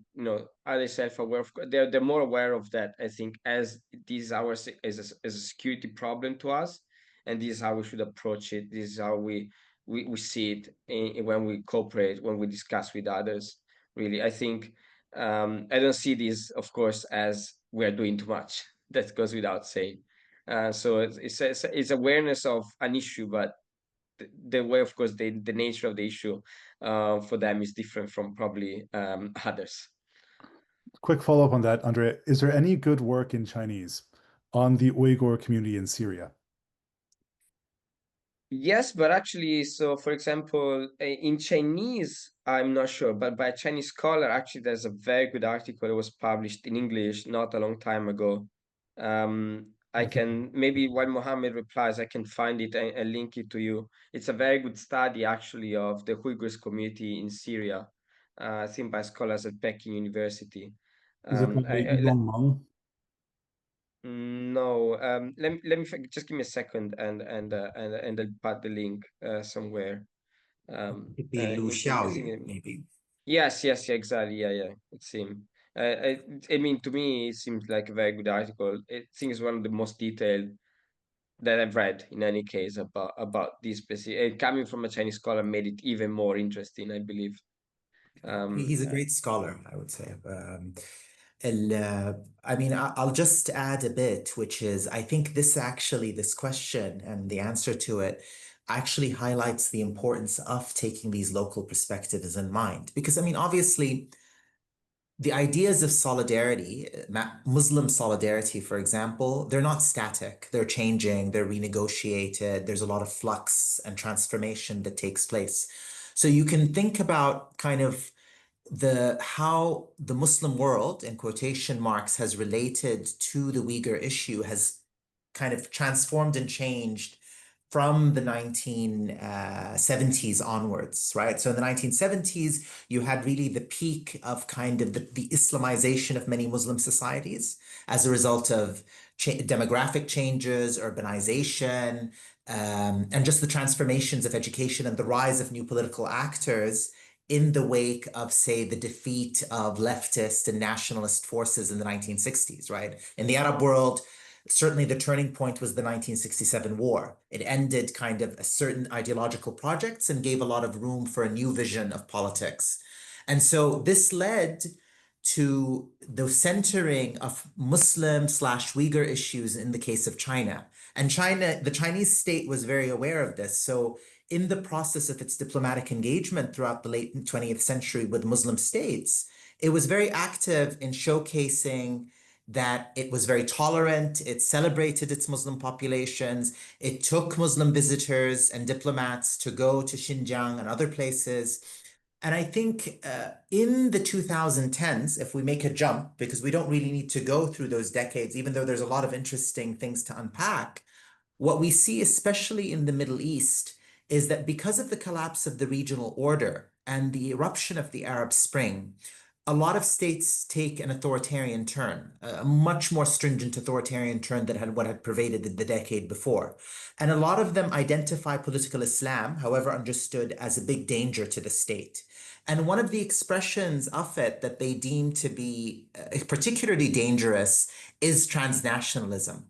Are they self-aware? They're more aware of that, I think, as this is as a security problem to us, and this is how we should approach it. This is how we see it when we cooperate, when we discuss with others. Really, I think I don't see this, of course, as we're doing too much. That goes without saying. So it's awareness of an issue, but the way, of course, the nature of the issue for them is different from probably others. Quick follow-up on that, Andre. Is there any good work in Chinese on the Uyghur community in Syria? Yes, but actually, so for example, in Chinese, I'm not sure, but by a Chinese scholar, actually, there's a very good article that was published in English not a long time ago. I can maybe when Mohammed replies, I can find it and link it to you. It's a very good study, actually, of the Uyghurs community in Syria. I think by scholars at Peking University. Is it by Yulong Meng? No, let me just give me a second, and I'll put the link somewhere. Could be Lu I think Xiaoyu, maybe. yes, yeah, exactly, yeah, it seemed. I mean, to me, it seems like a very good article. I think it's one of the most detailed that I've read in any case about this specific. Coming from a Chinese scholar made it even more interesting, I believe. He's a great scholar, I would say. I mean, I'll just add a bit, which is I think this question and the answer to it actually highlights the importance of taking these local perspectives in mind. Because, I mean, obviously, the ideas of solidarity, Muslim solidarity, for example, they're not static. They're changing, they're renegotiated. There's a lot of flux and transformation that takes place. So you can think about kind of how the Muslim world, in quotation marks, has related to the Uyghur issue has kind of transformed and changed from the 1970s onwards, right? So in the 1970s, you had really the peak of kind of the Islamization of many Muslim societies as a result of demographic changes, urbanization, and just the transformations of education and the rise of new political actors in the wake of, say, the defeat of leftist and nationalist forces in the 1960s, right? In the Arab world, certainly the turning point was the 1967 war. It ended kind of a certain ideological projects and gave a lot of room for a new vision of politics. And so this led to the centering of Muslim/Uyghur issues in the case of China. And China, the Chinese state was very aware of this. So in the process of its diplomatic engagement throughout the late 20th century with Muslim states, it was very active in showcasing that it was very tolerant, it celebrated its Muslim populations, it took Muslim visitors and diplomats to go to Xinjiang and other places. And I think in the 2010s, if we make a jump, because we don't really need to go through those decades, even though there's a lot of interesting things to unpack, what we see, especially in the Middle East, is that because of the collapse of the regional order and the eruption of the Arab Spring, a lot of states take an authoritarian turn, a much more stringent authoritarian turn than what had pervaded the decade before. And a lot of them identify political Islam, however understood, as a big danger to the state. And one of the expressions of it that they deem to be particularly dangerous is transnationalism.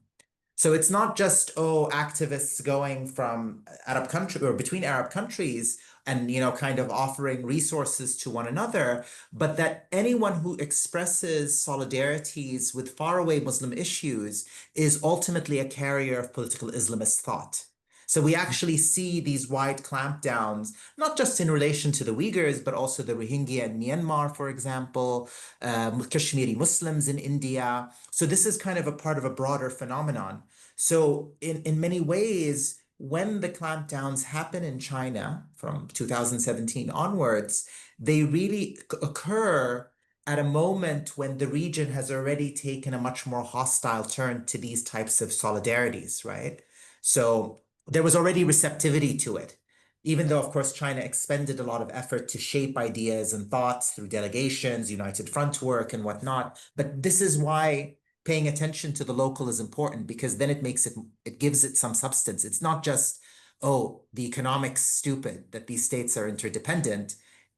So it's not just, activists going from Arab country or between Arab countries and, kind of offering resources to one another, but that anyone who expresses solidarities with faraway Muslim issues is ultimately a carrier of political Islamist thought. So we actually see these wide clampdowns, not just in relation to the Uyghurs, but also the Rohingya in Myanmar, for example, Kashmiri Muslims in India. So this is kind of a part of a broader phenomenon. So in many ways, when the clampdowns happen in China from 2017 onwards, they really occur at a moment when the region has already taken a much more hostile turn to these types of solidarities, right? So there was already receptivity to it, even though, of course, China expended a lot of effort to shape ideas and thoughts through delegations, United Front work, and whatnot. But this is why paying attention to the local is important, because then it gives it some substance. It's not just, the economics stupid that these states are interdependent.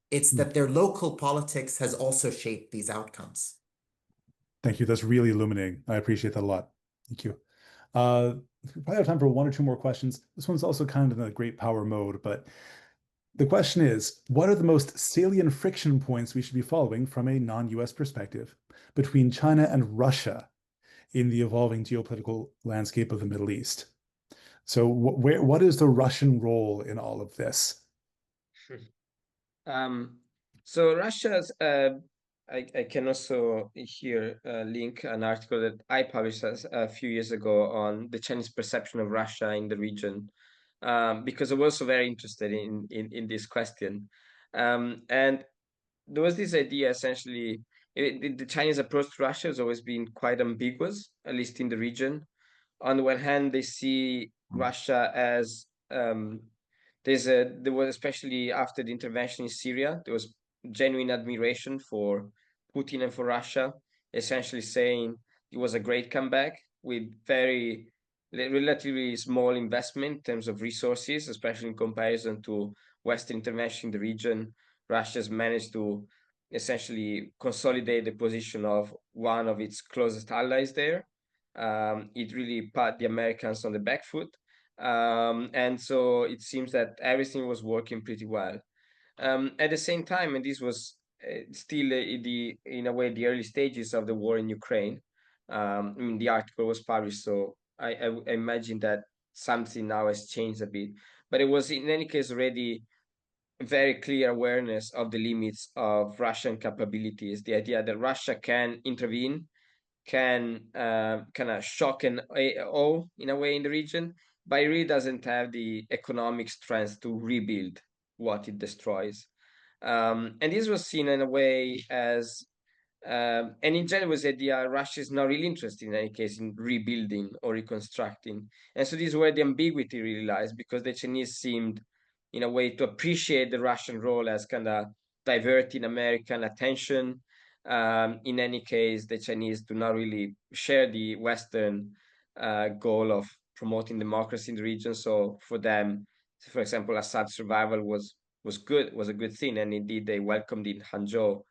It's that their local politics has also shaped these outcomes. Thank you. That's really illuminating. I appreciate that a lot. Thank you. We probably have time for one or two more questions. This one's also kind of in a great power mode, but the question is, what are the most salient friction points we should be following from a non-US perspective between China and Russia in the evolving geopolitical landscape of the Middle East? So what is the Russian role in all of this? So Russia's, I can also here link an article that I published a few years ago on the Chinese perception of Russia in the region, because I was also very interested in this question. And there was this idea essentially, the Chinese approach to Russia has always been quite ambiguous, at least in the region. On the one hand, they see Russia as there was, especially after the intervention in Syria, there was genuine admiration for Putin and for Russia, essentially saying it was a great comeback with very relatively small investment in terms of resources, especially in comparison to Western intervention in the region. Russia's managed to essentially consolidate the position of one of its closest allies there. It really pat the Americans on the back foot. And so it seems that everything was working pretty well. At the same time, and this was still in a way the early stages of the war in Ukraine. I mean, the article was published, so I imagine that something now has changed a bit. But it was in any case already very clear awareness of the limits of Russian capabilities. The idea that Russia can intervene, can kind of shock and awe in a way in the region, but it really doesn't have the economic strength to rebuild what it destroys. And this was seen in a way as, and in general, was the idea Russia is not really interested in any case in rebuilding or reconstructing. And so this is where the ambiguity really lies, because the Chinese seemed, in a way, to appreciate the Russian role as kind of diverting American attention. In any case, the Chinese do not really share the Western goal of promoting democracy in the region. So for them, for example, Assad's survival was good, was a good thing, and indeed they welcomed in Hangzhou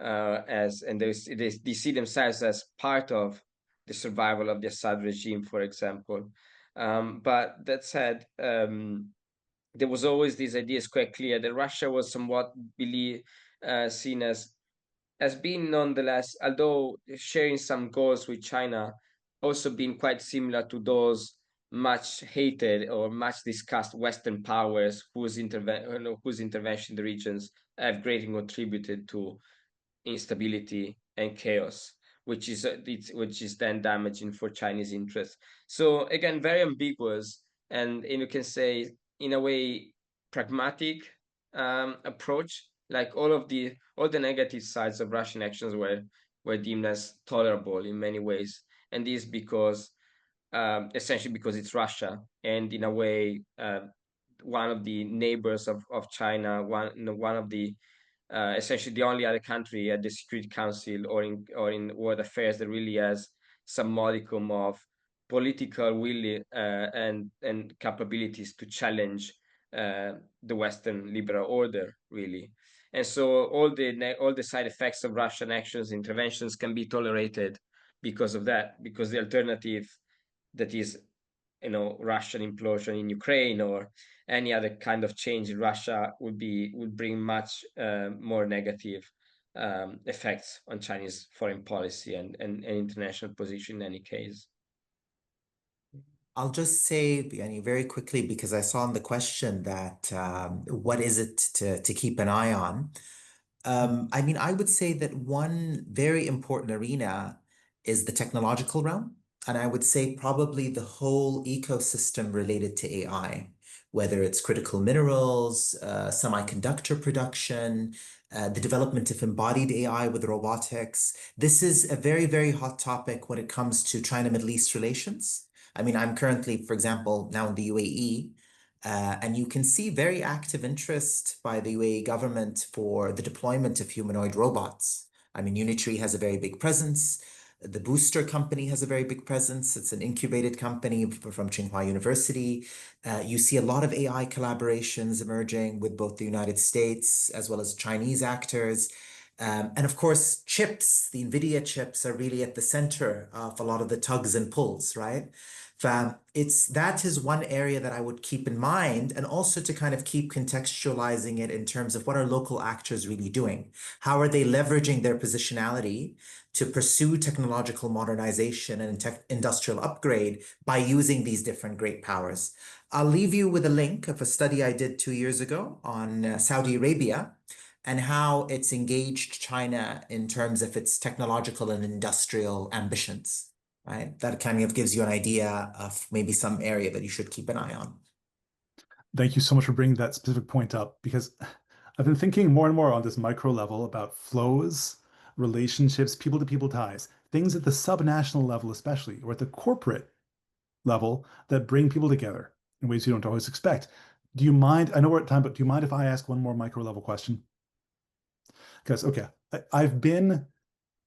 as, and they see themselves as part of the survival of the Assad regime, for example. But that said, there was always this idea, it's quite clear that Russia was somewhat seen as being nonetheless, although sharing some goals with China, also being quite similar to those much hated or much discussed Western powers whose intervention in the regions have greatly contributed to instability and chaos, which is then damaging for Chinese interests. So again, very ambiguous, and you can say in a way pragmatic approach. Like all the negative sides of Russian actions were deemed as tolerable in many ways, and this because essentially because it's Russia, and in a way one of the neighbors of China, one of the essentially the only other country at the Security Council or in world affairs that really has some modicum of political will and capabilities to challenge the Western liberal order, really. And so all the side effects of Russian actions, interventions can be tolerated because of that, because the alternative, that is, Russian implosion in Ukraine or any other kind of change in Russia, would bring much more negative effects on Chinese foreign policy and international position in any case. I'll just say, very quickly, because I saw in the question that what is it to keep an eye on? I would say that one very important arena is the technological realm. And I would say probably the whole ecosystem related to AI, whether it's critical minerals, semiconductor production, the development of embodied AI with robotics. This is a very, very hot topic when it comes to China-Middle East relations. I'm currently, for example, now in the UAE, and you can see very active interest by the UAE government for the deployment of humanoid robots. Unitree has a very big presence. The Booster company has a very big presence. It's an incubated company from Tsinghua University. You see a lot of AI collaborations emerging with both the United States as well as Chinese actors. And of course, chips, the NVIDIA chips are really at the center of a lot of the tugs and pulls, right? That is one area that I would keep in mind, and also to kind of keep contextualizing it in terms of what are local actors really doing? How are they leveraging their positionality to pursue technological modernization and industrial upgrade by using these different great powers? I'll leave you with a link of a study I did 2 years ago on Saudi Arabia and how it's engaged China in terms of its technological and industrial ambitions. Right? That kind of gives you an idea of maybe some area that you should keep an eye on. Thank you so much for bringing that specific point up, because I've been thinking more and more on this micro level about flows, relationships, people-to-people ties, things at the subnational level especially, or at the corporate level that bring people together in ways you don't always expect. Do you mind? I know we're at time, but do you mind if I ask one more micro level question? Because, okay, I've been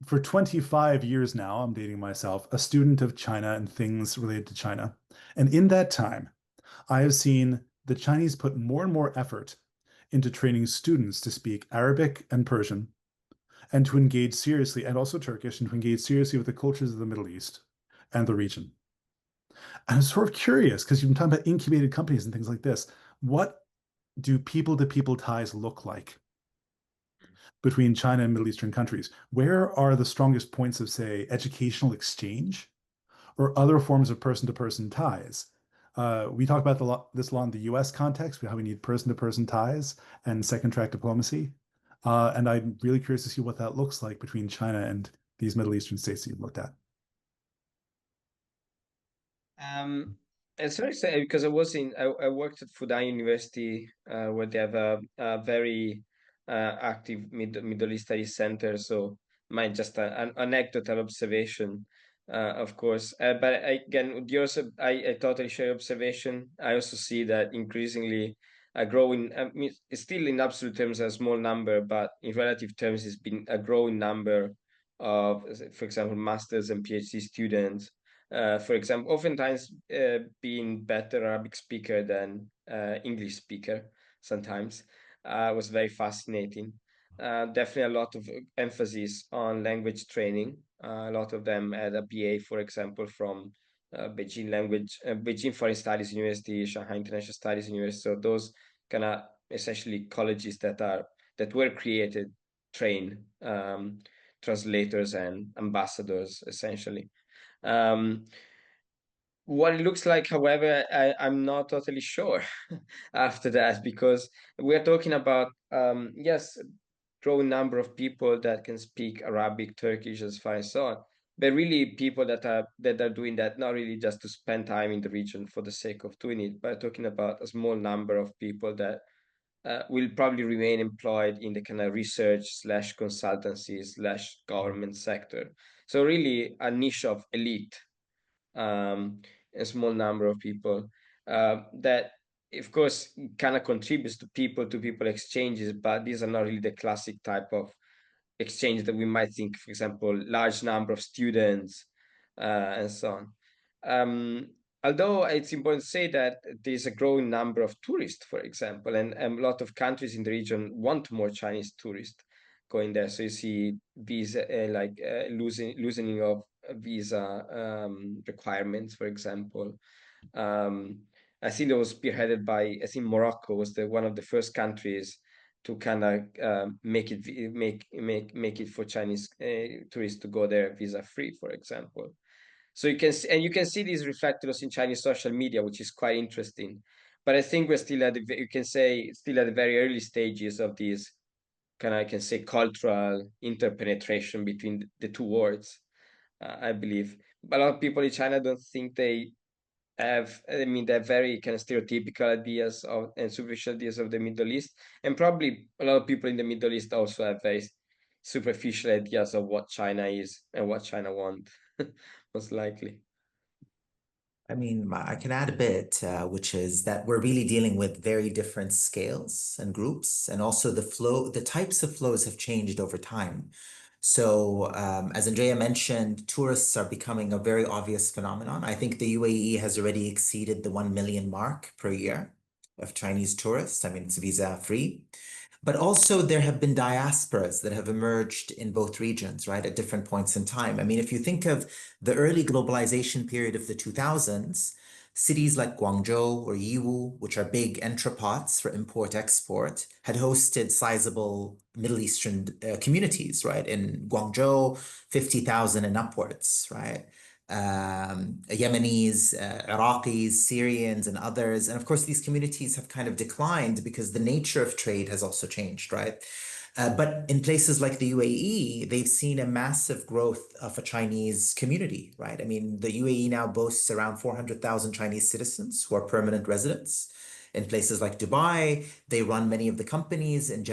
for 25 years now, I'm dating myself, a student of China and things related to China. And in that time, I have seen the Chinese put more and more effort into training students to speak Arabic and Persian and to engage seriously, and also Turkish, and to engage seriously with the cultures of the Middle East and the region. And I'm sort of curious because you've been talking about incubated companies and things like this. What do people-to-people ties look like between China and Middle Eastern countries? Where are the strongest points of, say, educational exchange or other forms of person-to-person ties? We talk about this law in the US context, how we need person-to-person ties and second track diplomacy. And I'm really curious to see what that looks like between China and these Middle Eastern states that you've looked at. It's very sad because I worked at Fudan University, where they have a very active Middle East Studies center. So, mine just an anecdotal observation, of course. But again, I totally share your observation. I also see that increasingly growing. I mean, it's still in absolute terms a small number, but in relative terms, it's been a growing number of, for example, masters and PhD students, for example, oftentimes being better Arabic speaker than English speaker sometimes was very fascinating. Definitely a lot of emphasis on language training. A lot of them had a BA, for example, from Beijing Foreign Studies University, Shanghai International Studies University. So those kind of essentially colleges that were created, train translators and ambassadors essentially. What it looks like, however, I'm not totally sure after that, because we're talking about, yes, growing number of people that can speak Arabic, Turkish, as far as so on, but really people that are doing that not really just to spend time in the region for the sake of doing it, but talking about a small number of people that will probably remain employed in the kind of research slash consultancy slash government sector. So really a niche of elite, a small number of people that, of course, kind of contributes to people exchanges, but these are not really the classic type of exchange that we might think, for example, large number of students and so on. Although it's important to say that there's a growing number of tourists, for example, and a lot of countries in the region want more Chinese tourists going there. So you see visa loosening of visa requirements, for example. I think it was spearheaded by, I think Morocco was one of the first countries to kind of make it for Chinese tourists to go there visa free, for example. So you can see these reflected also in Chinese social media, which is quite interesting. But I think we're still at you can say still at the very early stages of these kind of, I can say, cultural interpenetration between the two worlds. I believe, but a lot of people in China don't think they have. I mean, they're very kind of stereotypical ideas of and superficial ideas of the Middle East, and probably a lot of people in the Middle East also have very superficial ideas of what China is and what China wants, most likely. I mean, I can add a bit, which is that we're really dealing with very different scales and groups, and also the types of flows have changed over time. So, as Andrea mentioned, tourists are becoming a very obvious phenomenon. I think the UAE has already exceeded the 1 million mark per year of Chinese tourists. I mean, it's visa free. But also there have been diasporas that have emerged in both regions, right, at different points in time. I mean, if you think of the early globalization period of the 2000s, cities like Guangzhou or Yiwu, which are big entrepots for import-export, had hosted sizable Middle Eastern communities, right? In Guangzhou, 50,000 and upwards, right? Yemenis, Iraqis, Syrians, and others. And of course, these communities have kind of declined because the nature of trade has also changed, right? But in places like the UAE, they've seen a massive growth of a Chinese community, right? I mean, the UAE now boasts around 400,000 Chinese citizens who are permanent residents. In places like Dubai, they run many of the companies. In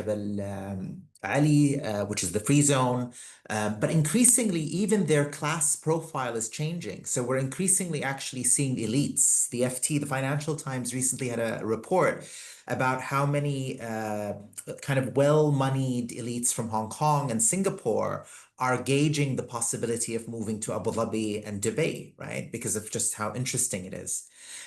Ali, which is the free zone. But increasingly, even their class profile is changing. So we're increasingly actually seeing elites. The FT, the Financial Times, recently had a report about how many kind of well-moneyed elites from Hong Kong and Singapore are gauging the possibility of moving to Abu Dhabi and Dubai, right? Because of just how interesting it is.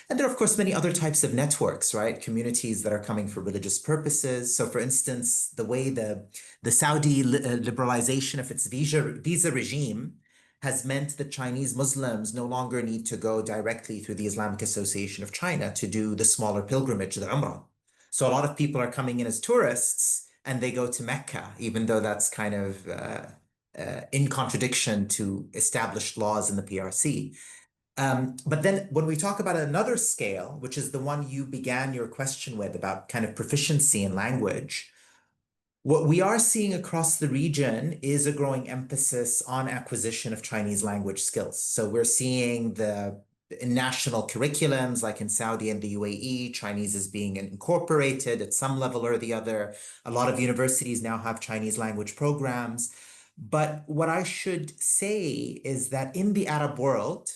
And there are, of course, many other types of networks, right? Communities that are coming for religious purposes. So, for instance, the way the Saudi liberalization of its visa regime has meant that Chinese Muslims no longer need to go directly through the Islamic Association of China to do the smaller pilgrimage, the Umrah. So a lot of people are coming in as tourists and they go to Mecca, even though that's kind of in contradiction to established laws in the PRC. But then when we talk about another scale, which is the one you began your question with about kind of proficiency in language, what we are seeing across the region is a growing emphasis on acquisition of Chinese language skills. So we're seeing in national curriculums, like in Saudi and the UAE, Chinese is being incorporated at some level or the other. A lot of universities now have Chinese language programs. But what I should say is that in the Arab world,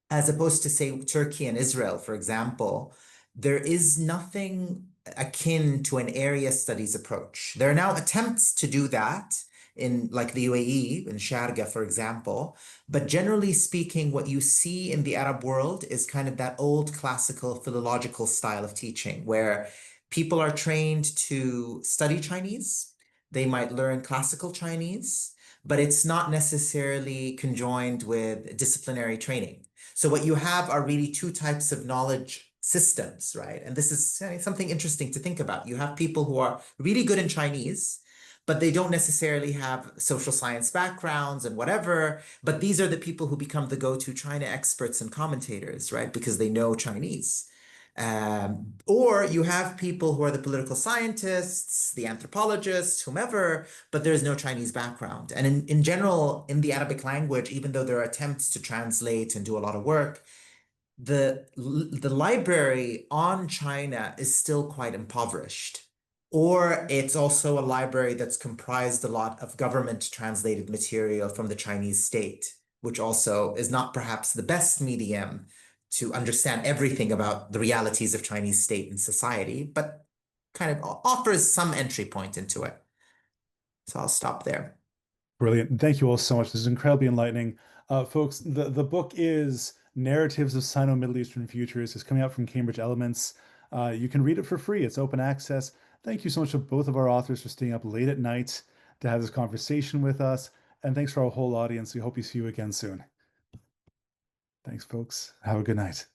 as opposed to, say, Turkey and Israel, for example, there is nothing akin to an area studies approach. There are now attempts to do that in like the UAE, in Sharjah, for example. But generally speaking, what you see in the Arab world is kind of that old classical philological style of teaching where people are trained to study Chinese. They might learn classical Chinese, but it's not necessarily conjoined with disciplinary training. So what you have are really two types of knowledge systems, right? And this is something interesting to think about. You have people who are really good in Chinese, but they don't necessarily have social science backgrounds and whatever. But these are the people who become the go-to China experts and commentators, right? Because they know Chinese. Or you have people who are the political scientists, the anthropologists, whomever, but there's no Chinese background. And in general, in the Arabic language, even though there are attempts to translate and do a lot of work, the library on China is still quite impoverished. Or it's also a library that's comprised a lot of government translated material from the Chinese state, which also is not perhaps the best medium to understand everything about the realities of Chinese state and society, but kind of offers some entry point into it. So I'll stop there. Brilliant. Thank you all so much. This is incredibly enlightening. Folks, the book is Narratives of Sino-Middle Eastern Futures. It's coming out from Cambridge Elements. You can read it for free. It's open access. Thank you so much to both of our authors for staying up late at night to have this conversation with us. And thanks for our whole audience. We hope we see you again soon. Thanks, folks. Have a good night.